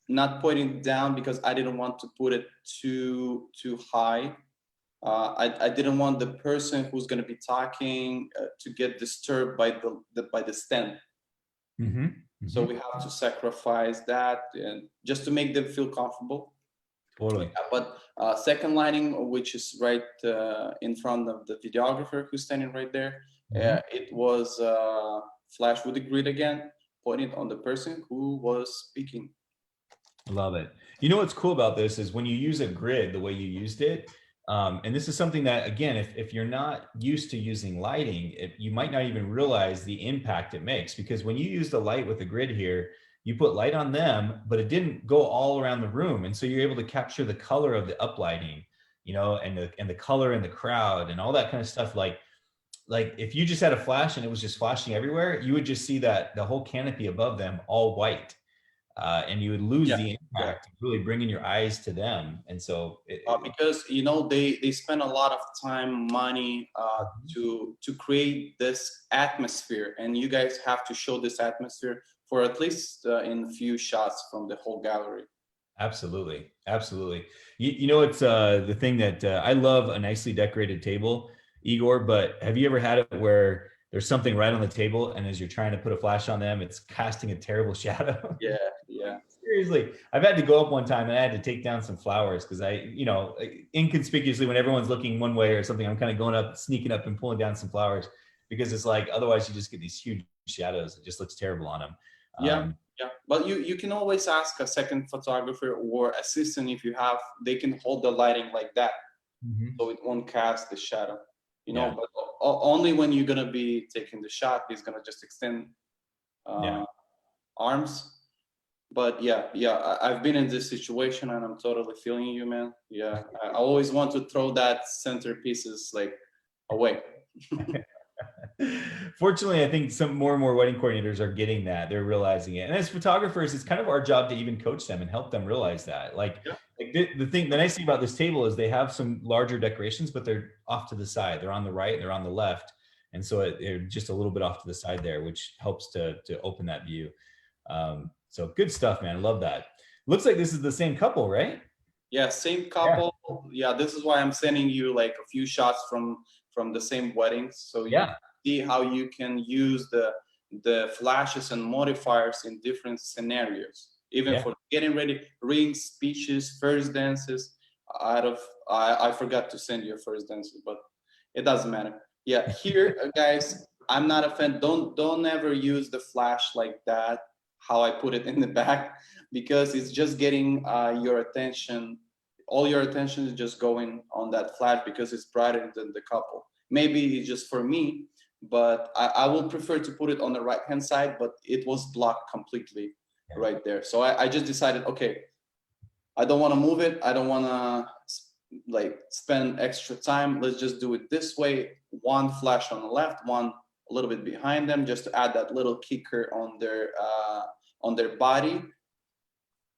Not pointing down because I didn't want to put it too high. I didn't want the person who's going to be talking to get disturbed by the stand. Mm-hmm. So Mm-hmm. we have to sacrifice that, and just to make them feel comfortable. Totally. But second lighting, which is right in front of the videographer who's standing right there, Mm-hmm. it was flash with the grid again, pointing on the person who was speaking. Love it. You know what's cool about this is when you use a grid the way you used it, and this is something that, again, if you're not used to using lighting, you might not even realize the impact it makes. Because when you use the light with the grid here, you put light on them, but it didn't go all around the room. And so you're able to capture the color of the uplighting, you know, and the color in the crowd and all that kind of stuff. Like if you just had a flash and it was just flashing everywhere, you would just see that the whole canopy above them all white. And you would lose Yeah, the yeah. impact of really bringing your eyes to them. And so, Because they spend a lot of time, money to create this atmosphere, and you guys have to show this atmosphere for at least in a few shots from the whole gallery. absolutely, absolutely. You know, it's the thing that I love a nicely decorated table, Igor. But have you ever had it where there's something right on the table, and as you're trying to put a flash on them, it's casting a terrible shadow? Yeah, yeah. Seriously, I've had to go up one time and I had to take down some flowers because inconspicuously, when everyone's looking one way or something, I'm kind of going up, sneaking up and pulling down some flowers because it's like, otherwise you just get these huge shadows. It just looks terrible on them. Yeah, yeah. But you can always ask a second photographer or assistant, if you have, they can hold the lighting like that, Mhm. so it won't cast the shadow. Yeah. But only when you're gonna be taking the shot, he's gonna just extend Yeah. arms. But yeah, I've been in this situation and I'm totally feeling you, man. Yeah, I always want to throw that centerpieces like away. Fortunately, I think some more and more wedding coordinators are getting that. They're realizing it. And as photographers, it's kind of our job to even coach them and help them realize that. Yeah. The nice thing about this table is they have some larger decorations, but they're off to the side. They're on the right, they're on the left. And so they're just a little bit off to the side there, which helps to open that view. So good stuff, man. I love that. Looks like this is the same couple, right? Yeah, same couple. Yeah, this is why I'm sending you like a few shots from the same weddings, so you Yeah. see how you can use the flashes and modifiers in different scenarios, even Yeah. for getting ready, rings, speeches, first dances. I forgot to send you a first dances, but it doesn't matter. Yeah, here, guys, I'm not a fan. Don't ever use the flash like that, how I put it in the back, because it's just getting your attention. All your attention is just going on that flash because it's brighter than the couple. Maybe it's just for me, but I will prefer to put it on the right hand side, but it was blocked completely right there. So I just decided, okay, I don't want to move it. I don't want to like spend extra time. Let's just do it this way. One flash on the left, one a little bit behind them, just to add that little kicker on their body.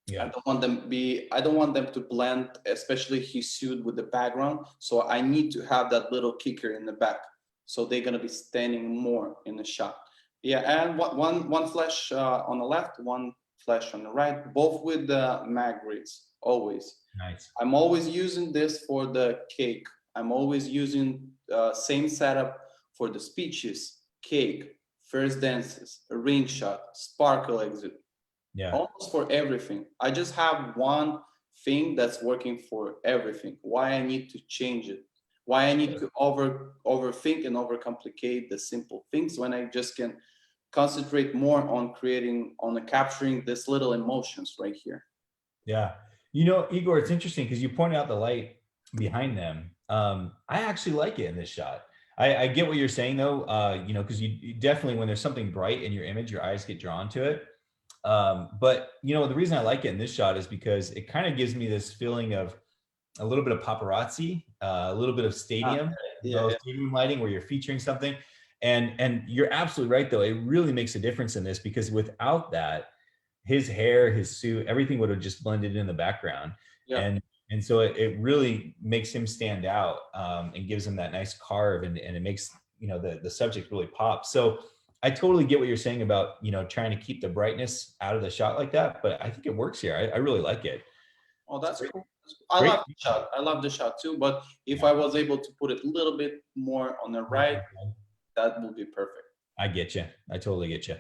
Yeah. I don't want them to blend, especially his suit with the background. So I need to have that little kicker in the back. So they're gonna be standing more in the shot. Yeah, and one flash on the left, one flash on the right, both with the MagGrids, always. Nice. I'm always using this for the cake. I'm always using same setup for the speeches, cake, first dances, a ring shot, sparkle exit, Yeah. almost for everything. I just have one thing that's working for everything. Why I need to change it? Why I need to overthink and overcomplicate the simple things when I just can concentrate more on capturing this little emotions right here. Yeah. You know, Igor, it's interesting because you pointed out the light behind them. I actually like it in this shot. I get what you're saying though, because you definitely, when there's something bright in your image, your eyes get drawn to it. But you know, the reason I like it in this shot is because it kind of gives me this feeling of a little bit of paparazzi, a little bit of stadium, Yeah, stadium lighting where you're featuring something. And you're absolutely right though. It really makes a difference in this because without that, his hair, his suit, everything would have just blended in the background. yeah. And so it really makes him stand out, and gives him that nice carve, and it makes, you know, the subject really pop. So I totally get what you're saying about, you know, trying to keep the brightness out of the shot like that, but I think it works here. I really like it. Oh, It's that's great. cool. I Great. love the shot. I love the shot too. But if I was able to put it a little bit more on the right, that would be perfect. I get you. I totally get you.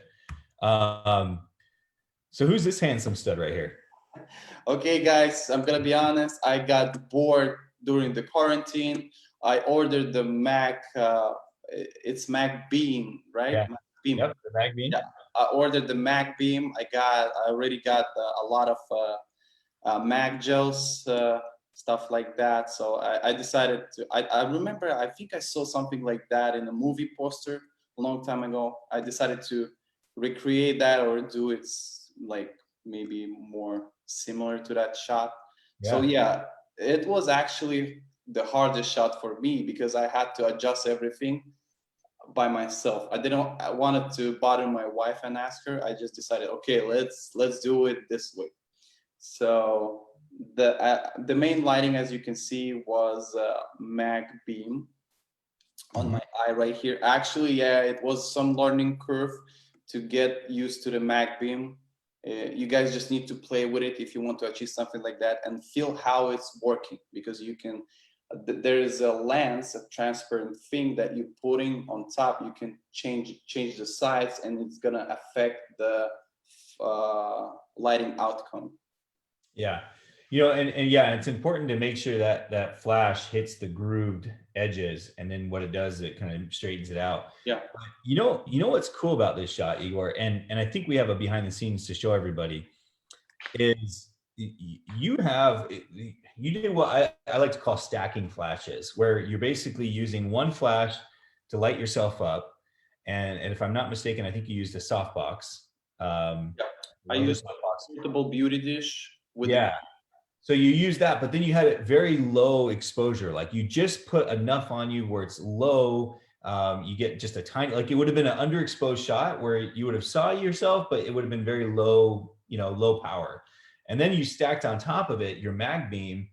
So who's this handsome stud right here? Okay, guys, I'm gonna be honest. I got bored during the quarantine. I ordered the Mac. It's Mac Beam, right? Yeah. Mac Beam. Yep. The mag bean. Yeah, I ordered the Mac Beam. I already got a lot of MagGels, stuff like that. So I decided to. I remember. I think I saw something like that in a movie poster a long time ago. I decided to recreate that or do it like maybe more similar to that shot. So Yeah. yeah, it was actually the hardest shot for me because I had to adjust everything by myself. I wanted to bother my wife and ask her. I just decided, okay, let's do it this way. So the main lighting, as you can see, was Mag Beam on my eye right here. Actually, yeah, it was some learning curve to get used to the Mag Beam. You guys just need to play with it if you want to achieve something like that and feel how it's working, because you can there is a lens, a transparent thing that you're putting on top. You can change the size and it's gonna affect the lighting outcome. Yeah. You know, and yeah, it's important to make sure that that flash hits the grooved edges, and then what it does, it kind of straightens it out. Yeah. You know what's cool about this shot, Igor, and I think we have a behind the scenes to show everybody, is you have, you do what I like to call stacking flashes, where you're basically using one flash to light yourself up, and if I'm not mistaken, I think you used a softbox. Yeah. I Another used softbox. a portable beauty dish with Yeah. So you use that, but then you had it very low exposure. Like you just put enough on you where it's low. You get just a tiny, like it would have been an underexposed shot where you would have saw yourself, but it would have been very low, you know, low power. And then you stacked on top of it your mag beam,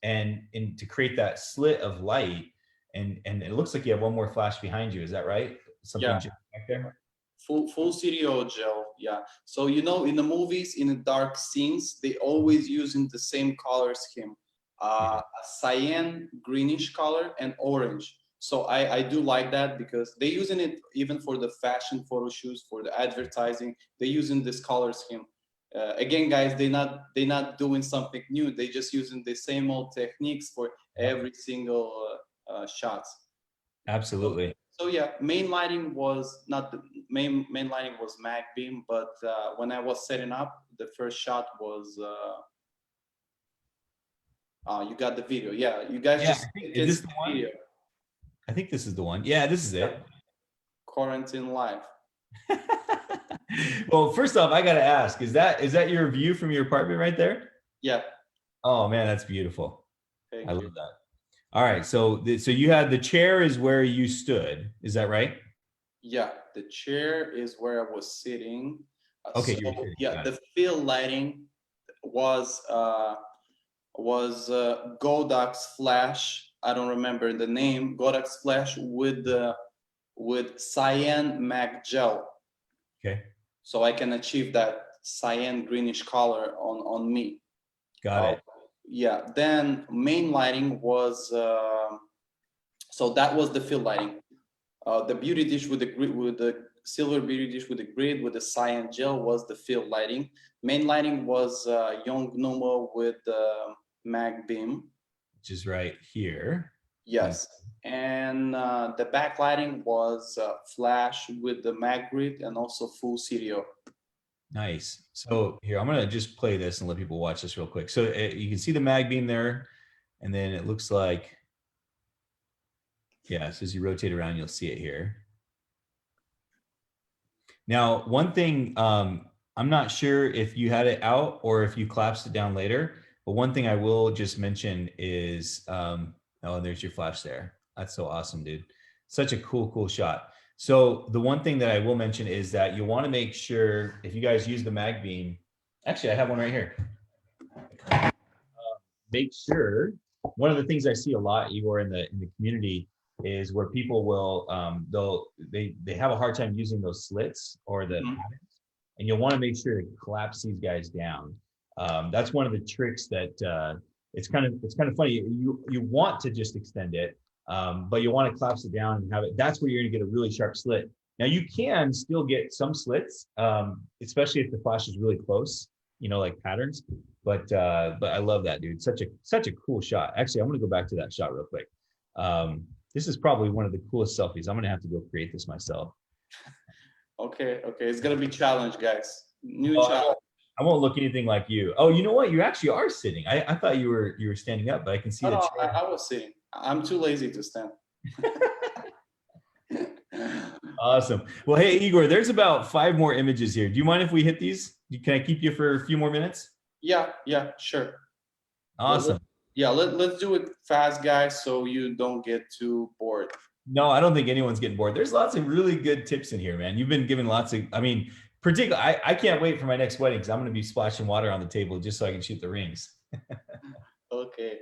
and to create that slit of light. And it looks like you have one more flash behind you. Is that right? Something yeah, just back there? full stereo gel. Yeah. So you know, in the movies, in the dark scenes, they always using the same color scheme, a cyan, greenish color, and orange. So I do like that because they using it even for the fashion photo shoots, for the advertising. They using this color scheme. Again, guys, they not doing something new. They just using the same old techniques for every single shots. So, Absolutely. so yeah, main lighting was not the main lighting was mag beam, but when I was setting up, the first shot was you got the video. Yeah, you guys Yeah. just Is can this see the the one? video. I think this is the one. Yeah, this is Yeah, it. quarantine life. Well, first off, I got to ask, is that your view from your apartment right there? Yeah, Oh man, that's beautiful. I thank you. love that. All right, so so you had the chair is where you stood. Is that right? Yeah, the chair is where I was sitting. Okay, So you're sitting. yeah, Got it. the field lighting was Godak's flash. I don't remember the name. Godak's flash with cyan MagGel, Okay, so I can achieve that cyan greenish color on me. got Uh, it. yeah. Then main lighting was so that was the field lighting. The beauty dish with the silver beauty dish with the grid with the cyan gel was the field lighting. Main lighting was young Gnomo with mag beam. Which is right here. Yes. And the backlighting was flash with the MagGrid and also full stereo. Nice. So here, I'm gonna just play this and let people watch this real quick. So you can see the mag beam there, and then it looks like, yeah. So as you rotate around, you'll see it here. Now, one thing I'm not sure if you had it out or if you collapsed it down later, but one thing I will just mention is, oh, there's your flash there. That's so awesome, dude. Such a cool shot. So the one thing that I will mention is that you want to make sure if you guys use the mag beam, actually I have one right here. Make sure, one of the things I see a lot, Igor, in the community is where people will they have a hard time using those slits or the patterns, and you'll want to make sure to collapse these guys down. That's one of the tricks that it's kind of funny. You want to just extend it, but you want to collapse it down and have it. That's where you're going to get a really sharp slit. Now you can still get some slits, especially if the flash is really close, you know, like patterns. But I love that, dude. Such a cool shot. Actually, I'm gonna go back to that shot real quick. This is probably one of the coolest selfies. I'm gonna have to go create this myself. Okay, it's gonna be challenge, guys. New challenge. I won't look anything like you. Oh, you know what? You actually are sitting. I thought you were standing up, but I can see No, the chair. I was sitting. I'm too lazy to stand. Awesome. Well, hey, Igor, there's about 5 more images here. Do you mind if we hit these? Can I keep you for a few more minutes? Yeah, sure. Awesome. Let's do it fast, guys, so you don't get too bored. No, I don't think anyone's getting bored. There's lots of really good tips in here, man. You've been giving lots of, I mean, particularly, I can't wait for my next wedding because I'm going to be splashing water on the table just so I can shoot the rings. Okay.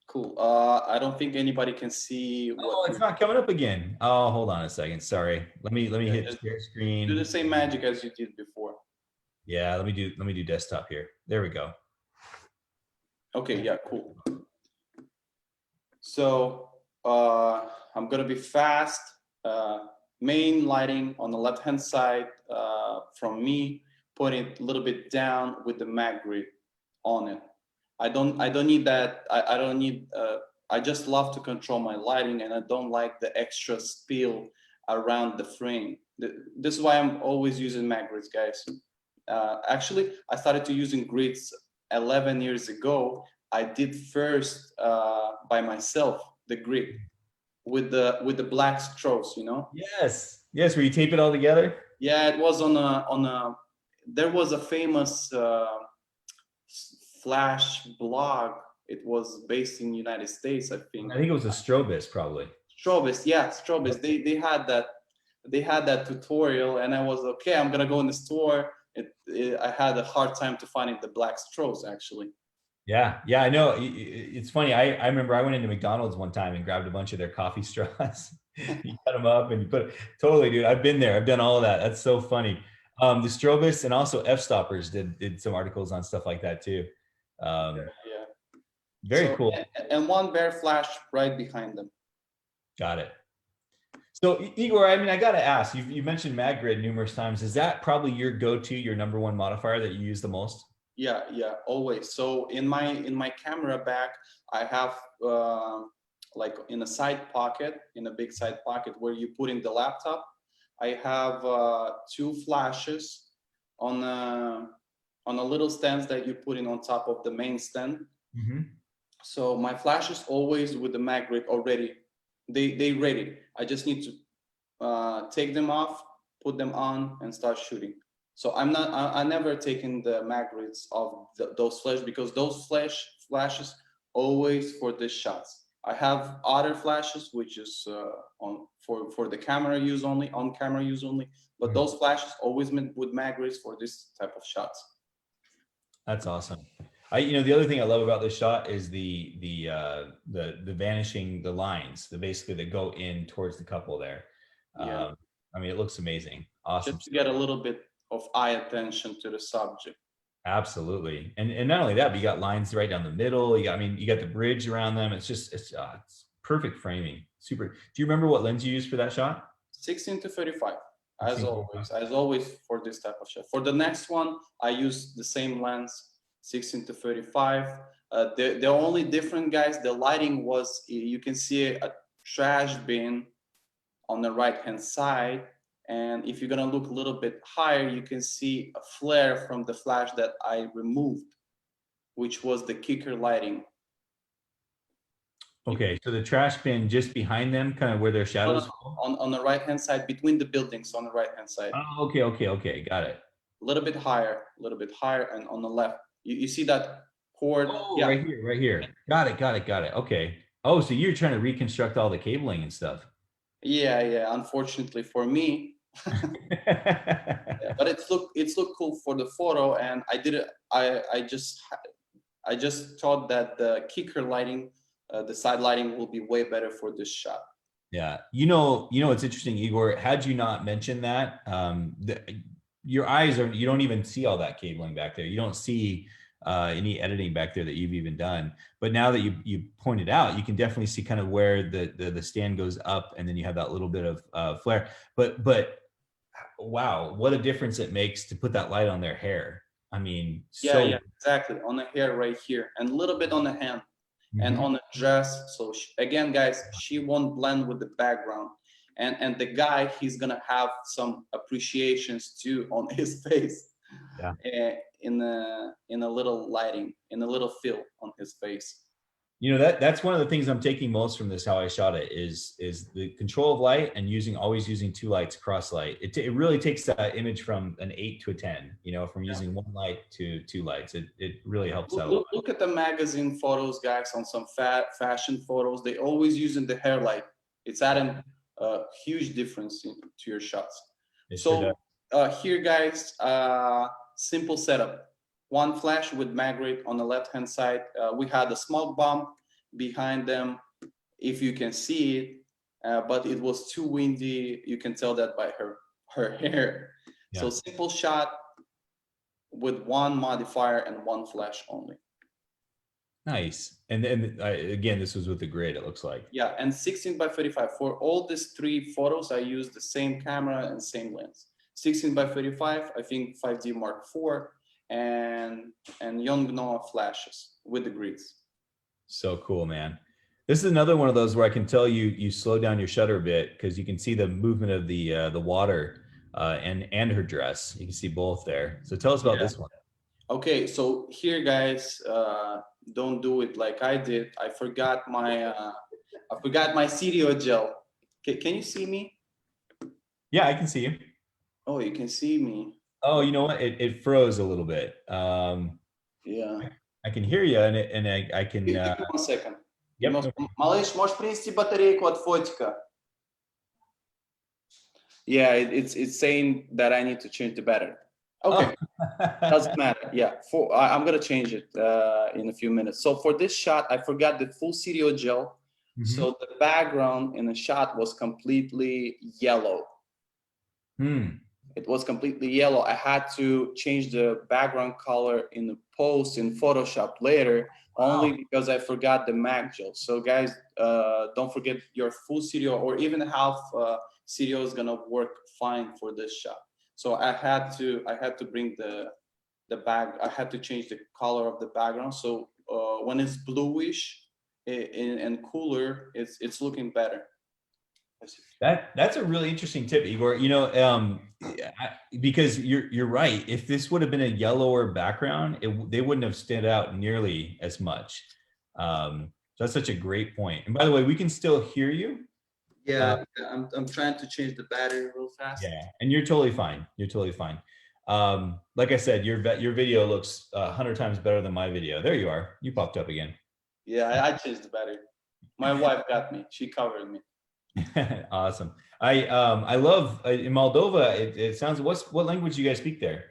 Cool. I don't think anybody can see what. Oh, it's not coming up again. Oh, hold on a second. Sorry. Let me hit share screen. Do the same magic as you did before. Yeah, let me do desktop here. There we go. Okay, yeah, cool. So I'm gonna be fast. Main lighting on the left-hand side from me, put it a little bit down with the MagGrid on it. I don't need that. I don't need. I just love to control my lighting, and I don't like the extra spill around the frame. This is why I'm always using MagGrids, guys. Actually, I started to using grids 11 years ago. I did first by myself the grid with the black strokes, you know. Yes, where you tape it all together. Yeah, it was on a. There was a famous Flash blog. It was based in the United States, I think. I think it was a Strobist, probably. Strobist, yeah, Strobist. They had that. They had that tutorial, and I was okay. I'm gonna go in the store. I had a hard time to finding the black strokes, actually. Yeah, I know. It's funny. I remember I went into McDonald's one time and grabbed a bunch of their coffee straws. You cut them up and you put it. Totally, dude. I've been there. I've done all of that. That's so funny. The Strobist and also F-stoppers did some articles on stuff like that too. Yeah. Very cool. And one bare flash right behind them. Got it. So Igor, I mean, I got to ask, you mentioned MagGrid numerous times. Is that probably your go-to, your number one modifier that you use the most? Yeah, always. So in my camera bag, I have like in a side pocket, in a big side pocket where you put in the laptop, I have 2 flashes on a little stand that you put in on top of the main stand. Mm-hmm. So my flash is always with the MagGrid already. They ready. I just need to take them off, put them on, and start shooting. So I never taken the MagGrids of those flash, because those flashes always for the shots. I have other flashes which is for the camera use only, on camera use only, but those flashes always with MagGrids for this type of shots. That's awesome. The other thing I love about this shot is the vanishing, the lines, basically that go in towards the couple there. Yeah. I mean, it looks amazing. Awesome. Just to get a little bit of eye attention to the subject. Absolutely. And not only that, but you got lines right down the middle. You got the bridge around them. It's perfect framing. Super. Do you remember what lens you used for that shot? 16-35. As always for this type of shot. For the next one, I use the same lens, 16-35. The only different, guys, the lighting was, you can see a trash bin on the right hand side, and if you're gonna look a little bit higher, you can see a flare from the flash that I removed, which was the kicker lighting. Okay, so the trash bin just behind them, kind of where their shadows on the right hand side, between the buildings on the right hand side. Oh, okay, got it. a little bit higher, and on the left, you see that cord? Oh, Yeah, right here. Got it, got it, got it. Okay. Oh, so you're trying to reconstruct all the cabling and stuff. yeah. Unfortunately for me, yeah, but it's look cool for the photo, and I did it. I just thought that the kicker lighting, the side lighting, will be way better for this shot. Yeah, what's interesting, Igor. Had you not mentioned that, your eyes are, you don't even see all that cabling back there. You don't see any editing back there that you've even done. But now that you pointed out, you can definitely see kind of where the stand goes up, and then you have that little bit of flare. But wow, what a difference it makes to put that light on their hair. I mean, Yeah, exactly. On the hair right here, and a little bit on the hand, and on the dress. So again, guys, she won't blend with the background, and the guy, he's gonna have some appreciations too on his face. Yeah. In a little lighting, in a little fill on his face. That's one of the things I'm taking most from this, how I shot it, is the control of light, and always using two lights, cross light. It really takes that image from an 8 to a 10, from using one light to two lights. It really helps out a lot. Look at the magazine photos, guys. On some fashion photos, they always using the hair light. It's adding a huge difference to your shots. So here, guys, simple setup. One flash with MagGrid on the left-hand side. We had a smoke bomb behind them, if you can see it, but it was too windy. You can tell that by her hair. Yeah. So simple shot with one modifier and one flash only. Nice. And then again, this was with the grid, it looks like. Yeah, and 16x35. For all these three photos, I used the same camera and same lens. 16x35, I think 5D Mark IV, and Yongnuo flashes with the grids. So cool, man. This is another one of those where I can tell you slow down your shutter a bit, because you can see the movement of the water and her dress. You can see both there. So tell us about this one. Okay, so here, guys, don't do it like I did. I forgot my Studio Gel. Can you see me? Yeah, I can see you. Oh, you can see me. Oh, you know what? It froze a little bit. Yeah. I can hear you, and I can. Give me 1 second. Yep. Малыш, можешь принести батарейку от фотика? Yeah, it's saying that I need to change the battery. Okay, doesn't matter. Yeah, I'm gonna change it in a few minutes. So for this shot, I forgot the full Studio Gel. So the background in the shot was completely yellow. It was completely yellow. I had to change the background color in the post in Photoshop later, only because I forgot the MagGel. So guys, don't forget your full Studio, or even half Studio is gonna work fine for this shot. So I had to bring I had to change the color of the background. So when it's bluish and cooler, it's looking better. That's a really interesting tip, Igor. Because you're right. If this would have been a yellower background, they wouldn't have stood out nearly as much. So that's such a great point. And by the way, we can still hear you. Yeah, I'm trying to change the battery real fast. Yeah, and you're totally fine. You're totally fine. Like I said, your video looks 100 times better than my video. There you are. You popped up again. Yeah, I changed the battery. My wife got me. She covered me. Awesome. I love in Moldova. It sounds. What language do you guys speak there?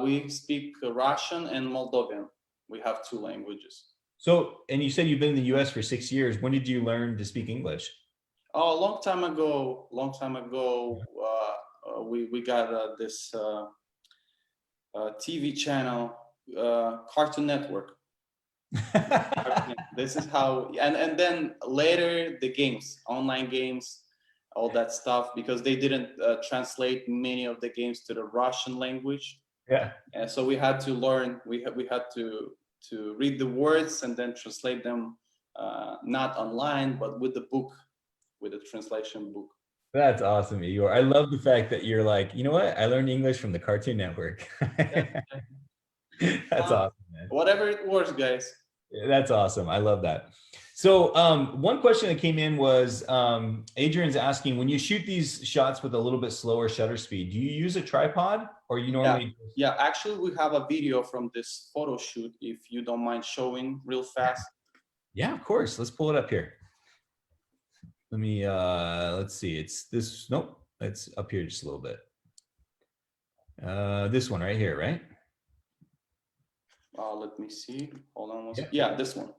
We speak Russian and Moldovan. We have two languages. So, and you said you've been in the U.S. for 6 years. When did you learn to speak English? Oh, a long time ago. We got this TV channel, Cartoon Network. This is how, and then later the games, online games, all that stuff, because they didn't translate many of the games to the Russian language. Yeah. And so we had to learn. We had to read the words and then translate them, not online, but with the book, with the translation book. That's awesome, Igor. I love the fact that you're like, you know what? I learned English from the Cartoon Network. That's awesome, man. Whatever it works, guys. That's awesome. I love that. So one question that came in was Adrian's asking, when you shoot these shots with a little bit slower shutter speed, do you use a tripod or you normally? Yeah, actually we have a video from this photo shoot if you don't mind showing real fast. Yeah, of course. Let's pull it up here. Let me, let's see. It's this, nope, it's up here just a little bit. This one right here, right? Let me see. Hold on. Yep. Yeah, this one.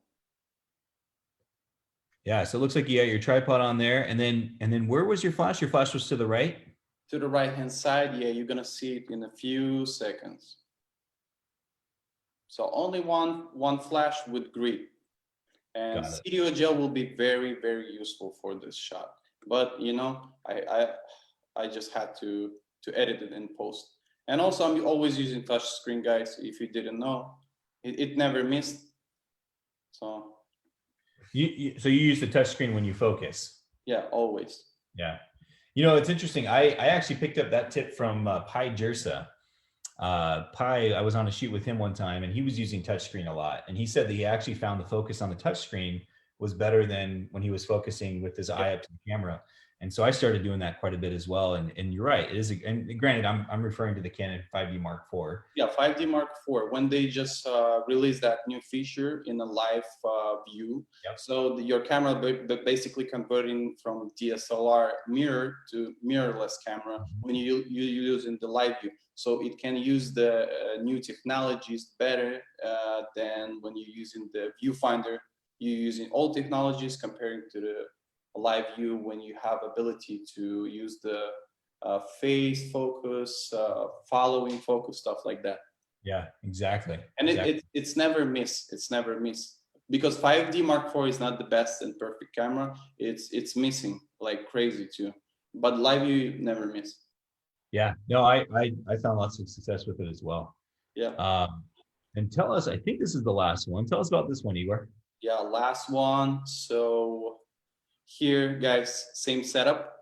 Yeah, so it looks like you got your tripod on there, and then where was your flash? Your flash was to the right? To the right hand side. Yeah, you're gonna see it in a few seconds. So only one flash with grid. And CDO gel will be very, very useful for this shot. But you know, I just had to edit it in post. And also I'm always using touch screen, guys. If you didn't know, it never missed. So so you use the touch screen when you focus? Yeah, always. Yeah. You know, it's interesting. I actually picked up that tip from Pi Jersa. Pi, I was on a shoot with him one time and he was using touchscreen a lot. And he said that he actually found the focus on the touchscreen was better than when he was focusing with his eye up to the camera. And so I started doing that quite a bit as well. And you're right. It is, and granted, I'm referring to the Canon 5D Mark IV. Yeah, 5D Mark IV, when they just released that new feature in a live view. Yep. So your camera basically converting from DSLR mirror to mirrorless camera when you use in the live view. So it can use the new technologies better than when you're using the viewfinder. You're using old technologies comparing to the live view when you have ability to use the phase focus, following focus, stuff like that. Yeah, exactly. And exactly. it's never miss. It's never miss because 5D Mark IV is not the best and perfect camera. It's missing like crazy too. But live view never miss. Yeah, no, I found lots of success with it as well. Yeah. And tell us, I think this is the last one. Tell us about this one, Igor. Yeah, last one. So here, guys, same setup.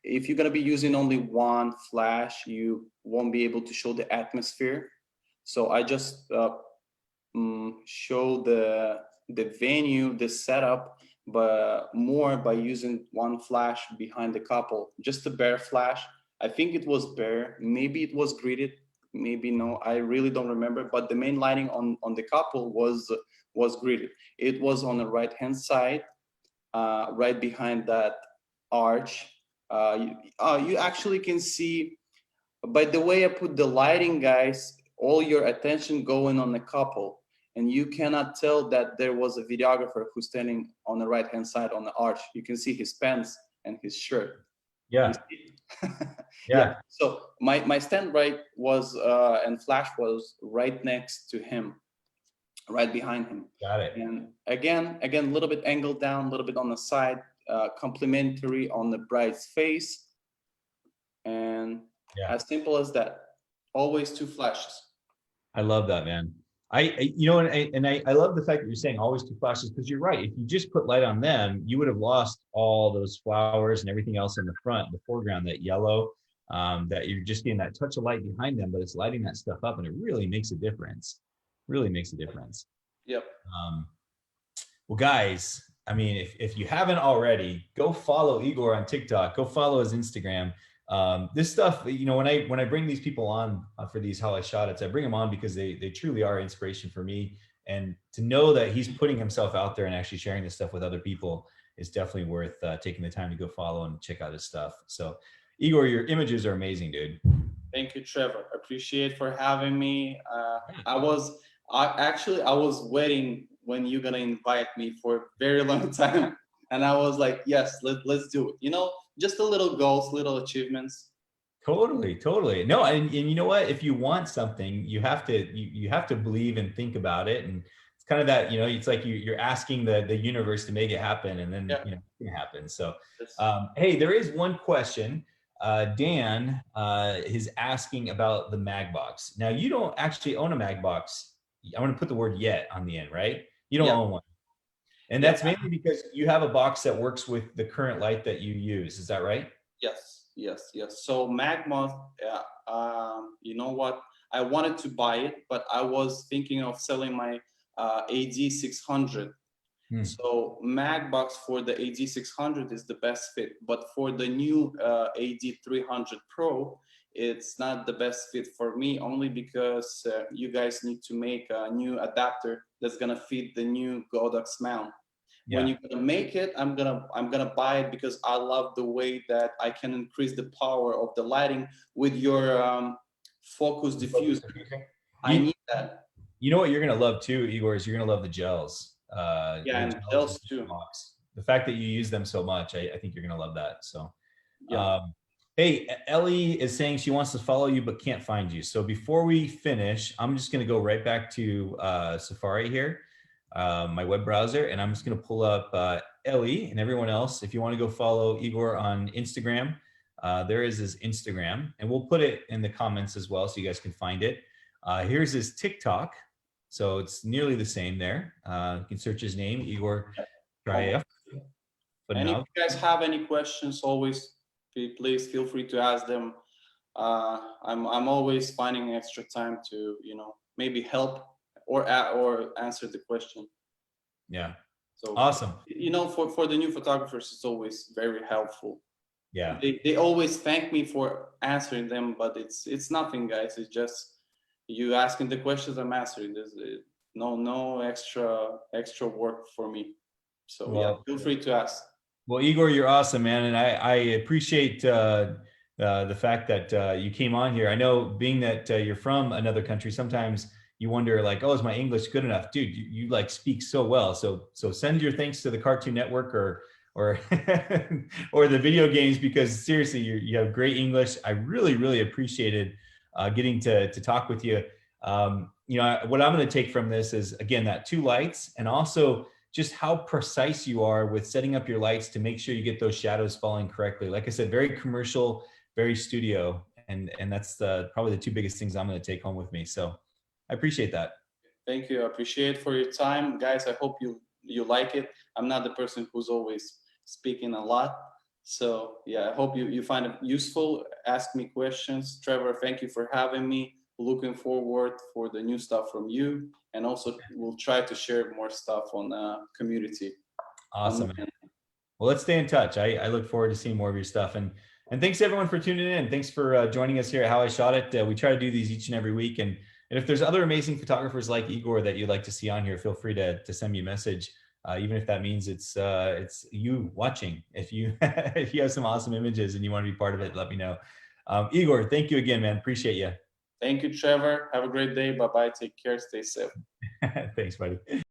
If you're gonna be using only one flash, you won't be able to show the atmosphere. So I just show the venue, the setup, but more by using one flash behind the couple, just a bare flash. I think it was bare, maybe it was gridded, maybe no, I really don't remember, but the main lighting on the couple was gridded. It was on the right hand side, right behind that arch. You actually can see, by the way I put the lighting, guys, all your attention going on the couple, and you cannot tell that there was a videographer who's standing on the right hand side on the arch. You can see his pants and his shirt. Yeah. Yeah. So my stand right was and flash was right next to him, right behind him. Got it. And again, a little bit angled down, a little bit on the side, complementary on the bride's face, and as simple as that. Always two flashes. I love that, man. You know, and I love the fact that you're saying always two flashes, because you're right. If you just put light on them, you would have lost all those flowers and everything else in the front, the foreground, that yellow, that you're just getting that touch of light behind them, but it's lighting that stuff up, and it really makes a difference. Really makes a difference. Yep. Well, guys, I mean, if you haven't already, go follow Igor on TikTok. Go follow his Instagram. This stuff, you know, when I bring these people on for these how I shot it, I bring them on because they truly are inspiration for me, and to know that he's putting himself out there and actually sharing this stuff with other people is definitely worth taking the time to go follow and check out his stuff. So Igor, your images are amazing, dude. Thank you, Trevor. Appreciate for having me. I was waiting when you're gonna invite me for a very long time, and I was like, yes, let's do it. You know, just a little goals, little achievements. Totally. No, and you know what? If you want something, you have to believe and think about it, and it's kind of that, you know, it's like you're asking the universe to make it happen, and then you know, it can happen. So, hey, there is one question. Dan is asking about the MagBox. Now, you don't actually own a MagBox. I want to put the word "yet" on the end, right? You don't own one. And that's mainly because you have a box that works with the current light that you use. Is that right? Yes. So MagMod, you know what? I wanted to buy it, but I was thinking of selling my AD600. So MagBox for the AD600 is the best fit, but for the new AD300 Pro, it's not the best fit for me, only because you guys need to make a new adapter that's gonna fit the new Godox mount. Yeah. When you're gonna make it, I'm gonna buy it because I love the way that I can increase the power of the lighting with your focus diffuser. I need that. You know what you're gonna love too, Igor, is you're gonna love the gels. Yeah, and gels too. The fact that you use them so much, I think you're gonna love that. So, yeah. Hey, Ellie is saying she wants to follow you but can't find you. So before we finish, I'm just gonna go right back to Safari here, my web browser, and I'm just gonna pull up Ellie and everyone else. If you want to go follow Igor on Instagram, there is his Instagram, and we'll put it in the comments as well so you guys can find it. Here's his TikTok. So it's nearly the same there. You can search his name, Igor Trifonov. And if you guys have any questions, always please feel free to ask them. I'm always finding extra time to, you know, maybe help or answer the question. Yeah. So awesome. You know, for the new photographers, it's always very helpful. Yeah. They always thank me for answering them, but it's nothing, guys. It's just you asking the questions, I'm answering. There's no extra work for me. So well, yeah, feel free to ask. Well, Igor, you're awesome, man, and I appreciate the fact that you came on here. I know, being that you're from another country, sometimes you wonder, like, oh, is my English good enough? Dude, you like speak so well. So send your thanks to the Cartoon Network or or the video games, because seriously, you have great English. I really appreciated getting to talk with you. You know, what I'm going to take from this is, again, that 2 lights, and also just how precise you are with setting up your lights to make sure you get those shadows falling correctly. Like I said, very commercial, very studio, and that's probably the 2 biggest things I'm going to take home with me. So I appreciate that. Thank you. I appreciate for your time, guys. I hope you like it. I'm not the person who's always speaking a lot, so yeah, I hope you find it useful. Ask me questions. Trevor, thank you for having me. Looking forward for the new stuff from you, and also we'll try to share more stuff on the community. Awesome. Well, let's stay in touch. I look forward to seeing more of your stuff, and thanks everyone for tuning in. Thanks for joining us here at How I Shot It. We try to do these each and every week, and if there's other amazing photographers like Igor that you'd like to see on here, feel free to send me a message. Even if that means it's you watching. If you if you have some awesome images and you want to be part of it, let me know. Igor, thank you again, man. Appreciate you. Thank you, Trevor. Have a great day. Bye-bye. Take care. Stay safe. Thanks, buddy.